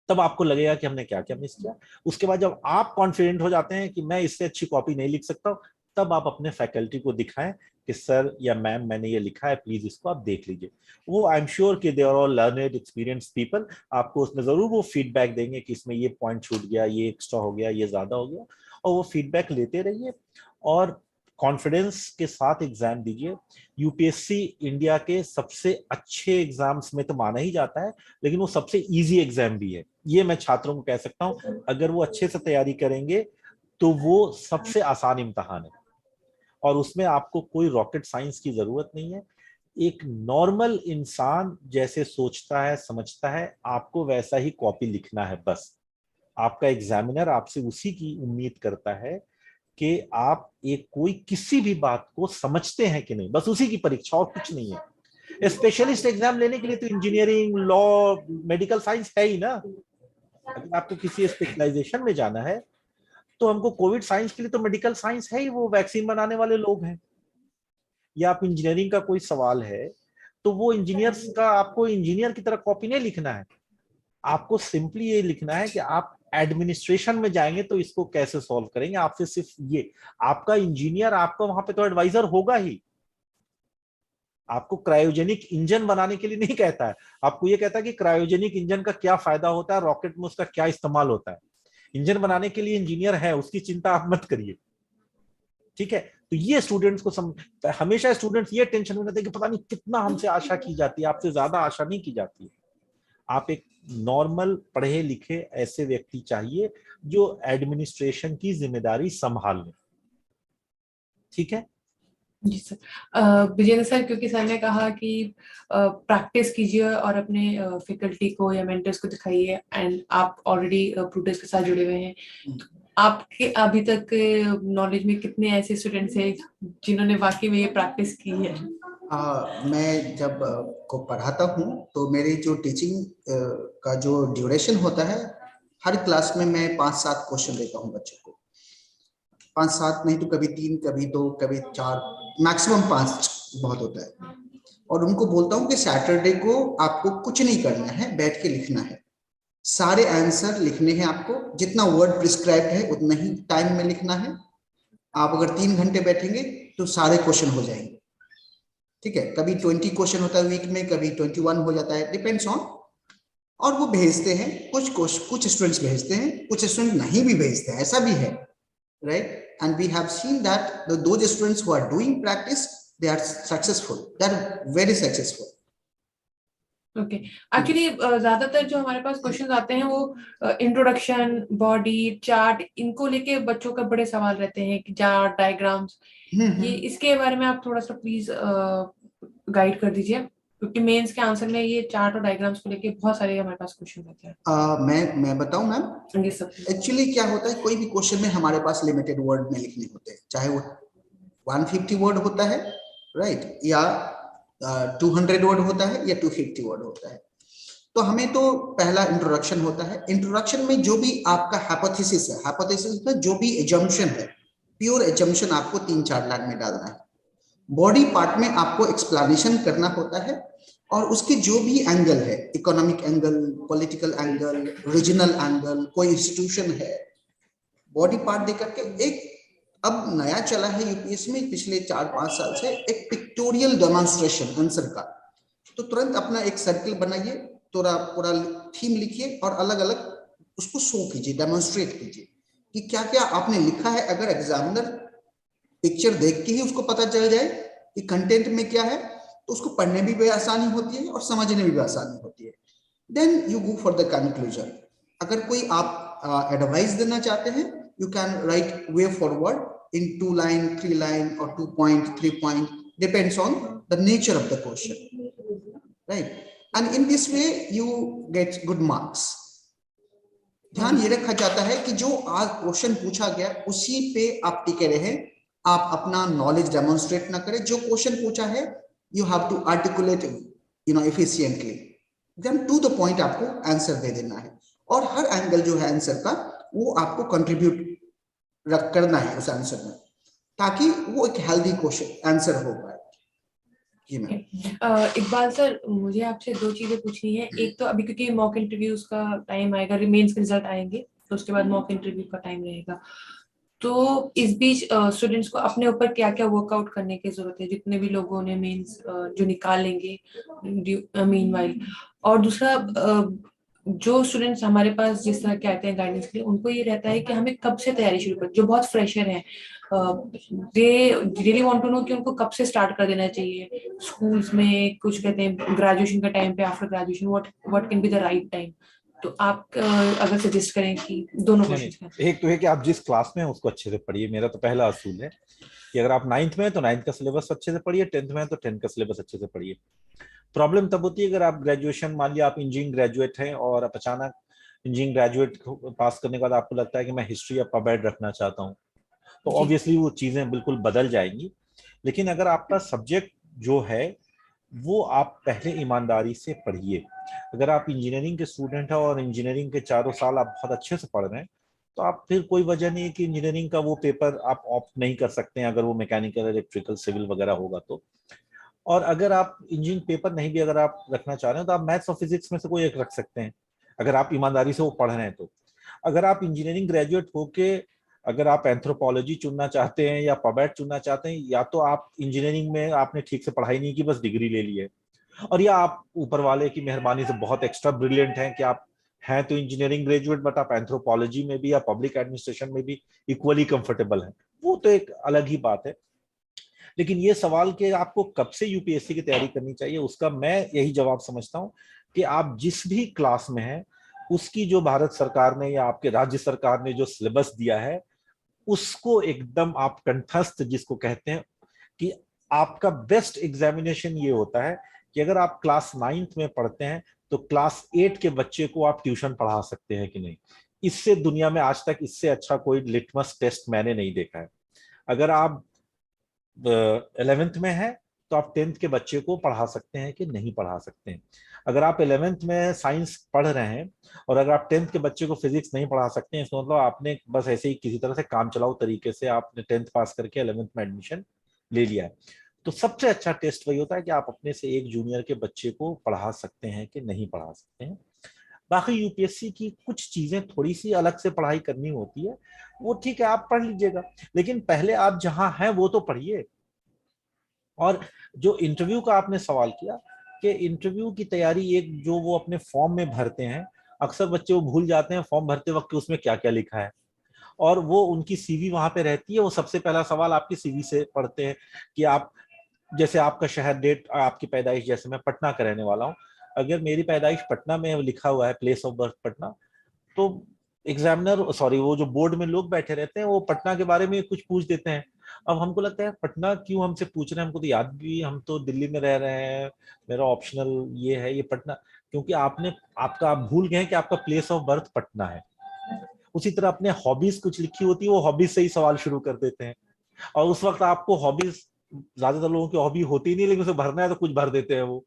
तब आपको लगेगा कि हमने क्या क्या मिस किया। उसके बाद जब आप कॉन्फिडेंट हो जाते हैं कि मैं इससे अच्छी कॉपी नहीं लिख सकता, तब आप अपने फैकल्टी को दिखाएं कि सर या मैम मैंने ये लिखा है, प्लीज इसको आप देख लीजिए। वो आई एम श्योर कि they are all learned experience people, आपको उसमें जरूर वो फीडबैक देंगे कि इसमें ये पॉइंट छूट गया, ये एक्स्ट्रा हो गया, ये ज्यादा हो गया। और वो फीडबैक लेते रहिए और कॉन्फिडेंस के साथ एग्जाम दीजिए। यूपीएससी इंडिया के सबसे अच्छे एग्जाम्स में तो माना ही जाता है, लेकिन वो सबसे इजी एग्जाम भी है, ये मैं छात्रों को कह सकता हूं। अगर वो अच्छे से तैयारी करेंगे तो वो सबसे आसान इम्तहान है, और उसमें आपको कोई रॉकेट साइंस की जरूरत नहीं है। एक नॉर्मल इंसान जैसे सोचता है समझता है, आपको वैसा ही कॉपी लिखना है बस। आपका एग्जामिनर आपसे उसी की उम्मीद करता है कि आप एक कोई किसी भी बात को समझते हैं कि नहीं, बस उसी की परीक्षा, और कुछ नहीं है। स्पेशलिस्ट एग्जाम लेने के लिए तो इंजीनियरिंग, लॉ, मेडिकल साइंस है ही ना। अगर आपको किसी स्पेशलाइजेशन में जाना है तो हमको कोविड साइंस के लिए तो मेडिकल साइंस है ही, वो वैक्सीन बनाने वाले लोग हैं। या आप इंजीनियरिंग का कोई सवाल है तो वो इंजीनियर्स का, आपको इंजीनियर की तरह कॉपी नहीं लिखना है। आपको सिंपली ये लिखना है कि आप एडमिनिस्ट्रेशन में जाएंगे तो इसको कैसे सॉल्व करेंगे। आपसे सिर्फ ये, आपका इंजीनियर आपका वहां पे तो एडवाइजर होगा ही। आपको क्रायोजेनिक इंजन बनाने के लिए नहीं कहता है, आपको ये कहता है कि क्रायोजेनिक इंजन का क्या फायदा होता है, रॉकेट में उसका क्या इस्तेमाल होता है। इंजन बनाने के लिए इंजीनियर है, उसकी चिंता आप मत करिए, ठीक है। तो ये स्टूडेंट्स को हमेशा स्टूडेंट्स ये टेंशन में रहते हैं कि पता नहीं कितना हमसे आशा की जाती है, आपसे ज्यादा आशा नहीं की जाती है। आप एक नॉर्मल पढ़े लिखे ऐसे व्यक्ति चाहिए जो एडमिनिस्ट्रेशन की जिम्मेदारी संभाल ले, ठीक है। जी सर। विजेंद्र सर, क्योंकि सर ने कहा कि प्रैक्टिस कीजिए और अपने फैकल्टी को या मेंटर्स को दिखाइए, एंड आप ऑलरेडी प्लूटस के साथ जुड़े हुए हैं, तो आपके अभी तक नॉलेज में कितने ऐसे स्टूडेंट्स हैं जिन्होंने वाकई में ये प्रैक्टिस की है? मैं जब को पढ़ाता हूँ तो मेरी जो टीचिंग का जो ड्यूरेशन होता है, हर क्लास में मैं 5-7 क्वेश्चन देता हूँ बच्चों को। 5-7 नहीं तो कभी 3, कभी 2, कभी 4, मैक्सिमम 5 बहुत होता है। और उनको बोलता हूँ कि सैटरडे को आपको कुछ नहीं करना है, बैठ के लिखना है, सारे आंसर लिखने हैं आपको, जितना वर्ड प्रिस्क्राइब है उतना ही टाइम में लिखना है। आप अगर 3 घंटे बैठेंगे तो सारे क्वेश्चन हो जाएंगे, ठीक है। कभी 20 क्वेश्चन होता है वीक में, कभी 21 हो जाता है, डिपेंड्स ऑन। और वो भेजते हैं, कुछ स्टूडेंट्स भेजते हैं, कुछ स्टूडेंट नहीं भी भेजते हैं, ऐसा भी है, right? And we have seen that those students who are doing practice, they are successful, they are very successful. Okay, actually ज्यादातर जो हमारे पास क्वेश्चंस आते हैं वो इंट्रोडक्शन, बॉडी, चार्ट, इनको लेके बच्चों का बड़े सवाल रहते हैं कि चार्ट, डायग्राम्स, ये इसके बारे में आप थोड़ा सा प्लीज गाइड कर दीजिए, क्योंकि मेंस के आंसर में ये चार्ट और डायग्राम्स को लेके बहुत सारे हमारे पास क्वेश्चन रहते हैं। मैं बताऊं मैम, ये सब एक्चुअली क्या होता है, कोई भी क्वेश्चन में हमारे पास लिमिटेड वर्ड में लिखने होते हैं, चाहे वो 150 वर्ड होता है, राइट, या 200 वर्ड होता है, या 250 वर्ड होता है। तो हमें तो पहला इंट्रोडक्शन होता है। इंट्रोडक्शन में जो भी आपका हाइपोथेसिस है, हाइपोथेसिस में जो भी एजम्पशन है, प्योर एजम्पशन आपको 3-4 लाइन में डालना है। बॉडी पार्ट में आपको एक्सप्लेनेशन करना होता है, और उसके जो भी एंगल है, economic angle, political angle, regional angle, कोई इंस्टीट्यूशन है, बॉडी पार्ट देकर के एक, अब नया चला है यूपीएससी में पिछले 4-5 साल से, एक पिक्टोरियल डेमोन्स्ट्रेशन आंसर का। तो तुरंत अपना एक सर्कल बनाइए, पूरा थीम लिखिए और अलग अलग उसको शो कीजिए, डेमोन्स्ट्रेट कीजिए कि क्या क्या आपने लिखा है। अगर एग्जामिनर पिक्चर देख के ही उसको पता चल जाए कि कंटेंट में क्या है, तो उसको पढ़ने भी आसानी होती है और समझने में भी आसानी होती है। Then you go for the conclusion. अगर कोई आप एडवाइस देना चाहते हैं, you can write way forward in 2 line, 3 line, or 2 point, 3 point, depends on the nature of the question, right? And in this way you get good marks. ध्यान ये रखा जाता है कि जो आज क्वेश्चन पूछा गया उसी पे आप टिके रहे, आप अपना नॉलेज डेमोन्स्ट्रेट ना करें। जो क्वेश्चन पूछा है you have to articulate efficiently, then to the point आपको आंसर दे देना है, और हर एंगल जो है आंसर का वो आपको कंट्रीब्यूट करना है उस आंसर में, ताकि वो एक हेल्दी क्वेश्चन आंसर हो पाए। जी मैम। इकबाल सर, मुझे आपसे 2 चीजें पूछनी है। एक तो अभी क्योंकि मॉक इंटरव्यूज का टाइम आएगा, रिमेंस के रिजल्ट आएंगे, तो उसके बाद मॉक इंटरव्यू का टाइम रहेगा, तो इस बीच स्टूडेंट्स को अपने ऊपर क्या क्या वर्कआउट करने की जरूरत है, जितने भी लोगों ने मेंस जो निकाल लेंगे मीनवाइल। और दूसरा, जो स्टूडेंट्स हमारे पास जिस तरह के आते हैं गाइडेंस के लिए, उनको ये रहता है कि हमें कब से तैयारी शुरू कर, जो बहुत फ्रेशर हैं, they really want to know कि उनको कब से स्टार्ट कर देना चाहिए स्कूल्स में, कुछ कहते हैं ग्रेजुएशन का टाइम पे, after graduation what can be the right time. तो आप अगर सजेस्ट करें कि दोनों क्वेश्चन। एक तो है कि आप जिस क्लास में हैं उसको अच्छे से पढ़िए। मेरा तो पहला असूल है कि अगर आप 9th में हैं तो 9th का सिलेबस अच्छे से पढ़िए, 10th में हैं तो 10th का सिलेबस अच्छे से पढ़िए। प्रॉब्लम तब होती है अगर आप ग्रेजुएशन, मान लिया आप इंजीनियरिंग ग्रेजुएट हैं और आप अचानक इंजीनियरिंग ग्रेजुएट पास करने के बाद आपको लगता है कि मैं हिस्ट्री या पब-एड रखना चाहता हूँ, तो ऑब्वियसली वो चीजें बिल्कुल बदल जाएंगी। लेकिन अगर आपका सब्जेक्ट जो है वो आप पहले ईमानदारी से पढ़िए। अगर आप इंजीनियरिंग के स्टूडेंट हैं और इंजीनियरिंग के 4 साल आप बहुत अच्छे से पढ़ रहे हैं, तो आप फिर कोई वजह नहीं है कि इंजीनियरिंग का वो पेपर आप ऑप्ट नहीं कर सकते हैं, अगर वो मैकेनिकल, इलेक्ट्रिकल, सिविल वगैरह होगा तो। और अगर आप इंजीनियरिंग पेपर नहीं भी अगर आप रखना चाह रहे हैं तो आप मैथ्स और फिजिक्स में से कोई एक रख सकते हैं, अगर आप ईमानदारी से वो पढ़ रहे हैं तो। अगर आप इंजीनियरिंग ग्रेजुएट होके अगर आप एंथ्रोपोलॉजी चुनना चाहते हैं या पब-एड चुनना चाहते हैं, या तो आप इंजीनियरिंग में आपने ठीक से पढ़ाई नहीं की, बस डिग्री ले ली है, और या आप ऊपर वाले की मेहरबानी से बहुत एक्स्ट्रा ब्रिलियंट हैं कि आप हैं तो इंजीनियरिंग ग्रेजुएट, बट आप एंथ्रोपोलॉजी में भी या पब्लिक एडमिनिस्ट्रेशन में भी इक्वली कंफर्टेबल हैं, वो तो एक अलग ही बात है। लेकिन ये सवाल कि आपको कब से यूपीएससी की तैयारी करनी चाहिए, उसका मैं यही जवाब समझता हूं कि आप जिस भी क्लास में हैं, उसकी जो भारत सरकार ने या आपके राज्य सरकार ने जो सिलेबस दिया है, उसको एकदम आप कंठस्थ जिसको कहते हैं कि आपका बेस्ट एग्जामिनेशन ये होता है कि अगर आप क्लास 9th में पढ़ते हैं तो क्लास 8 के बच्चे को आप ट्यूशन पढ़ा सकते हैं कि नहीं। इससे दुनिया में आज तक इससे अच्छा कोई लिटमस टेस्ट मैंने नहीं देखा है। अगर आप 11th में है तो आप 10th के बच्चे को पढ़ा सकते हैं कि नहीं पढ़ा सकते हैं। अगर आप 11th में साइंस पढ़ रहे हैं और अगर आप 10th के बच्चे को फिजिक्स नहीं पढ़ा सकते हैं, इसका मतलब आपने बस ऐसे ही किसी तरह से काम चलाओ तरीके से आपने 10th पास करके 11th में एडमिशन ले लिया है। तो सबसे अच्छा टेस्ट वही होता है कि आप अपने से एक जूनियर के बच्चे को पढ़ा सकते हैं कि नहीं पढ़ा सकते हैं। बाकी यूपीएससी की कुछ चीजें थोड़ी सी अलग से पढ़ाई करनी होती है, वो ठीक है आप पढ़ लीजिएगा, लेकिन पहले आप जहां हैं वो तो पढ़िए। और जो इंटरव्यू का आपने सवाल किया कि इंटरव्यू की तैयारी, एक जो वो अपने फॉर्म में भरते हैं, अक्सर बच्चे वो भूल जाते हैं फॉर्म भरते वक्त उसमें क्या क्या लिखा है, और वो उनकी सीवी वहां पे रहती है, वो सबसे पहला सवाल आपकी सीवी से पढ़ते हैं कि आप, जैसे आपका शहर, डेट, आपकी पैदाइश, जैसे मैं पटना का रहने वाला हूँ, अगर मेरी पैदाइश पटना में लिखा हुआ है, प्लेस ऑफ बर्थ पटना, तो एग्जामिनर, सॉरी, वो जो बोर्ड में लोग बैठे रहते हैं वो पटना के बारे में कुछ पूछ देते हैं। अब हमको लगता है पटना क्यों हमसे पूछ रहे हैं, हमको तो याद भी, हम तो दिल्ली में रह रहे हैं, मेरा ऑप्शनल ये है, ये पटना, क्योंकि आप भूल गए कि आपका प्लेस ऑफ बर्थ पटना है। उसी तरह अपने हॉबीज कुछ लिखी होती है, वो हॉबीज से ही सवाल शुरू कर देते हैं, और उस वक्त आपको हॉबीज, ज्यादातर लोगों की हॉबी होती नहीं, लेकिन उसे भरना है तो कुछ भर देते हैं वो,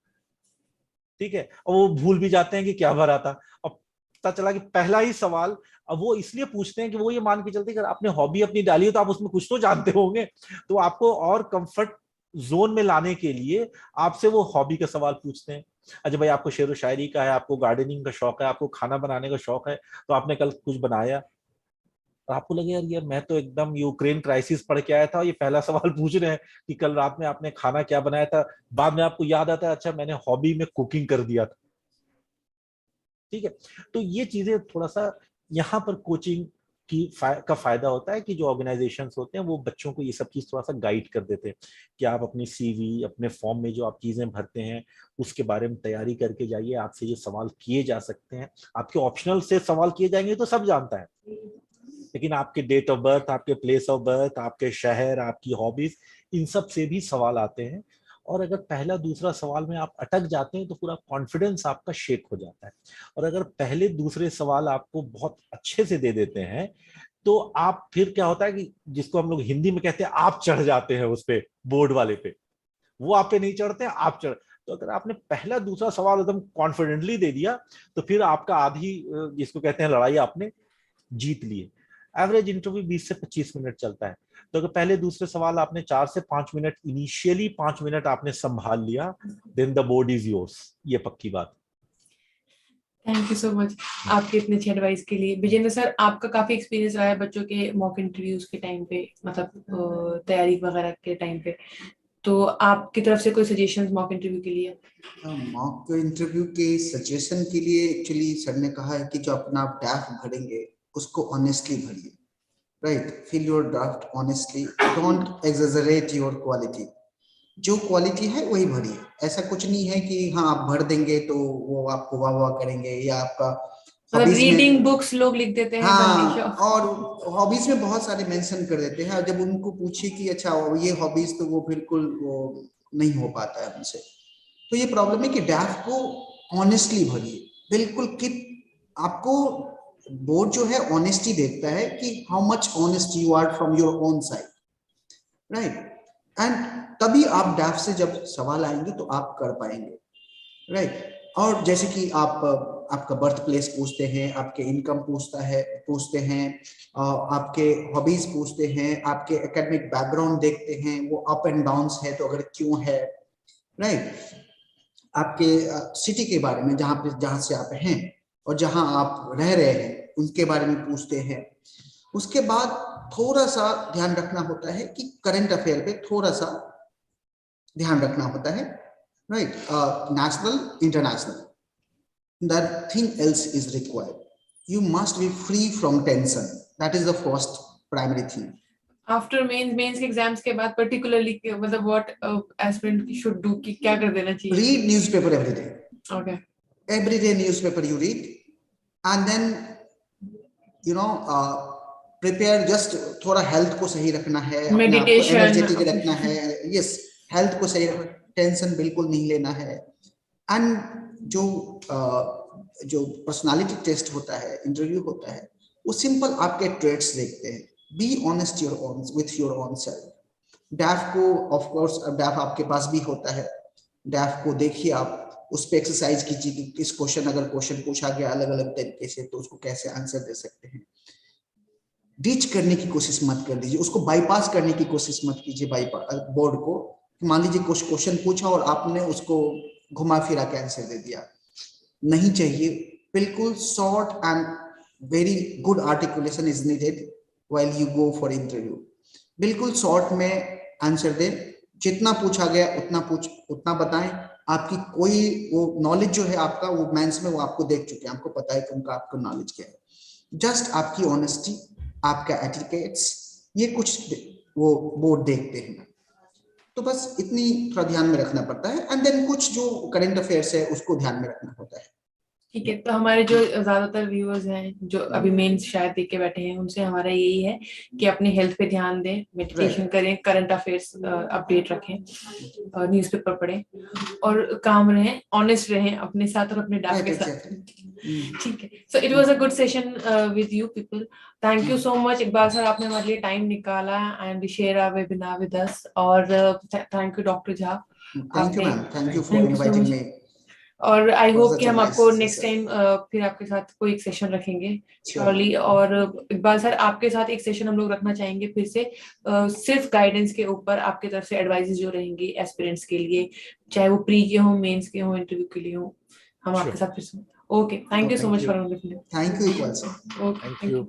ठीक है, और वो भूल भी जाते हैं कि क्या भरा था। अब पता चला कि पहला ही सवाल, अब वो इसलिए पूछते हैं कि वो ये मान के चलते हैं कि आपने हॉबी अपनी डाली हो तो आप उसमें कुछ तो जानते होंगे, तो आपको और कंफर्ट जोन में लाने के लिए आपसे वो हॉबी का सवाल पूछते हैं। अच्छा भाई, आपको शेर व शायरी का है, आपको गार्डनिंग का शौक है, आपको खाना बनाने का शौक है, तो आपने कल कुछ बनाया, तो आपको लगे यार ये मैं तो एकदम यूक्रेन क्राइसिस पढ़ के आया था, ये पहला सवाल पूछ रहे हैं कि कल रात में आपने खाना क्या बनाया था, बाद में आपको याद आता है अच्छा मैंने हॉबी में कुकिंग कर दिया था, ठीक है। तो ये चीजें थोड़ा सा यहाँ पर कोचिंग का फायदा होता है कि जो ऑर्गेनाइजेशंस होते हैं वो बच्चों को ये सब चीज थोड़ा सा गाइड कर देते हैं कि आप अपनी सीवी, अपने फॉर्म में जो आप चीजें भरते हैं उसके बारे में तैयारी करके जाइए, आपसे ये सवाल किए जा सकते हैं, आपके ऑप्शनल से सवाल किए जाएंगे तो सब जानता है, लेकिन आपके डेट ऑफ बर्थ, आपके प्लेस ऑफ बर्थ, आपके शहर, आपकी हॉबीज, इन सब से भी सवाल आते हैं। और अगर पहला दूसरा सवाल में आप अटक जाते हैं तो पूरा कॉन्फिडेंस आपका शेक हो जाता है, और अगर पहले दूसरे सवाल आपको बहुत अच्छे से दे देते हैं तो आप, फिर क्या होता है कि जिसको हम लोग हिंदी में कहते हैं आप चढ़ जाते हैं उस पे, बोर्ड वाले पे, वो आप पे नहीं चढ़ते, आप चढ़। तो अगर आपने पहला दूसरा सवाल एकदम कॉन्फिडेंटली दे दिया तो फिर आपका आधी, जिसको कहते हैं लड़ाई, आपने जीत लिए। एवरेज इंटरव्यू 20 से 25 मिनट चलता है, तो अगर पहले दूसरे सवाल आपने 4 से 5 मिनट, इनिशियली 5 मिनट आपने संभाल लिया, then the board is yours, ये पक्की बात। थैंक यू सो मच आपके इतने अच्छे एडवाइस के लिए। विजेंद्र सर, आपका काफी एक्सपीरियंस रहा है बच्चों के मॉक इंटरव्यूज के टाइम पे, मतलब तैयारी वगैरह के टाइम पे, तो आपकी तरफ से कोई सजेशंस मॉक इंटरव्यू के लिए? मॉक इंटरव्यू के सजेशन के लिए एक्चुअली सर ने कहा है कि जो अपना ड्राफ्ट भरेंगे उसको ऑनेस्टली भरिए, right, fill your draft honestly, don't exaggerate your quality, जो क्वालिटी है वही भरिए। ऐसा कुछ नहीं है कि हाँ आप भर देंगे तो वो आपको वाह वाह करेंगे, या आपका मतलब हॉबीज रीडिंग में, बुक्स लोग लिख देते हैं, बनने हाँ, शौक। और हॉबीज में बहुत सारे मेंशन कर देते हैं, और जब उनको पूछिए कि अच्छा ये हॉबीज, तो वो बिल्कुल वो नहीं हो पाता है उनसे। तो ये प्रॉब्लम है कि ड्राफ्ट को ऑनेस्टली भरिए, बिल्कुल कि आपको बोर्ड जो है ऑनेस्टी देखता है कि how much honest you are from your own side, right, and तभी आप ड्राफ्ट से जब सवाल आएंगे तो आप कर पाएंगे, राइट। और जैसे कि आप आपका बर्थ प्लेस पूछते हैं, आपके इनकम पूछते हैं, आपके हॉबीज पूछते हैं, आपके एकेडमिक बैकग्राउंड देखते हैं, वो अप एंड डाउन्स है तो अगर क्यों है, राइट, आपके सिटी के बारे में, जहाँ से आप हैं और जहाँ आप रह रहे हैं उनके बारे में पूछते हैं। उसके बाद थोड़ा सा ध्यान रखना होता है कि करंट अफेयर पे थोड़ा सा ध्यान रखना होता है, right, national international, nothing else is required. You must be free from tension. That is the first primary thing. After mains के exams के बाद particularly मतलब what aspirant should do कि क्या कर देना चाहिए? Read newspaper every day. Okay. Every day newspaper you read, and then prepare. Just थोड़ा health को सही रखना है, अपने आप को energetic रखना है. Yes, health को सही रखना, tension बिल्कुल नहीं लेना है. And जो personality test होता है, interview होता है, वो simple आपके traits देखते हैं. Be honest with your own self. DAF को of course DAF आपके पास भी होता है. DAF को देखिए, आप उस पे एक्सरसाइज कीजिए कि किस क्वेश्चन, अगर क्वेश्चन पूछा गया अलग अलग तरीके से तो उसको कैसे आंसर दे सकते हैं. डीच करने की कोशिश मत कर दीजिए, उसको बाईपास करने की कोशिश मत कीजिए बोर्ड को. मान लीजिए कुछ क्वेश्चन पूछा और आपने उसको घुमा फिरा के आंसर दे दिया, नहीं चाहिए. बिल्कुल short and very good articulation is needed while you go for interview. बिल्कुल शॉर्ट में आंसर दे, जितना पूछा गया उतना बताएं. आपकी कोई वो नॉलेज जो है आपका, वो मेंस में वो आपको देख चुके हैं, आपको पता है कि उनका आपका नॉलेज क्या है. जस्ट आपकी ऑनेस्टी, आपका एटिकेट्स, ये कुछ वो बोर्ड देखते हैं. तो बस इतनी थोड़ा ध्यान में रखना पड़ता है. एंड देन कुछ जो करंट अफेयर्स है उसको ध्यान में रखना होता है. ठीक है, तो हमारे जो ज्यादातर व्यूअर्स हैं जो अभी मेंस शायद देख के बैठे हैं, उनसे हमारा यही है कि अपनी हेल्थ पे ध्यान दें, मेडिटेशन करें, करंट अफेयर्स अपडेट रखें, न्यूज़पेपर पढ़ें और काम रहें, ऑनेस्ट रहें अपने साथ और अपने डाटा के साथ. ठीक है, so it was a good session with you people. Thank you so much Iqbal sir, आपने हमारे लिए टाइम निकाला and share our webinar with us. और thank you doctor Jha. Thank you ma'am, thank you for inviting me. और I hope कि हम आपको next time फिर आपके साथ कोई एक सेशन रखेंगे श्योरली. और इकबाल सर, आपके साथ एक सेशन हम लोग रखना चाहेंगे फिर से, सिर्फ गाइडेंस के ऊपर आपके तरफ से एडवाइजेस जो रहेंगी एस्पिरेंट्स के लिए, चाहे वो प्री के हो, मेंस के हो, इंटरव्यू के लिए हो, हम आपके साथ फिर से. Okay, thank you so much for listening. Thank you Iqbal sir. Okay, thank you.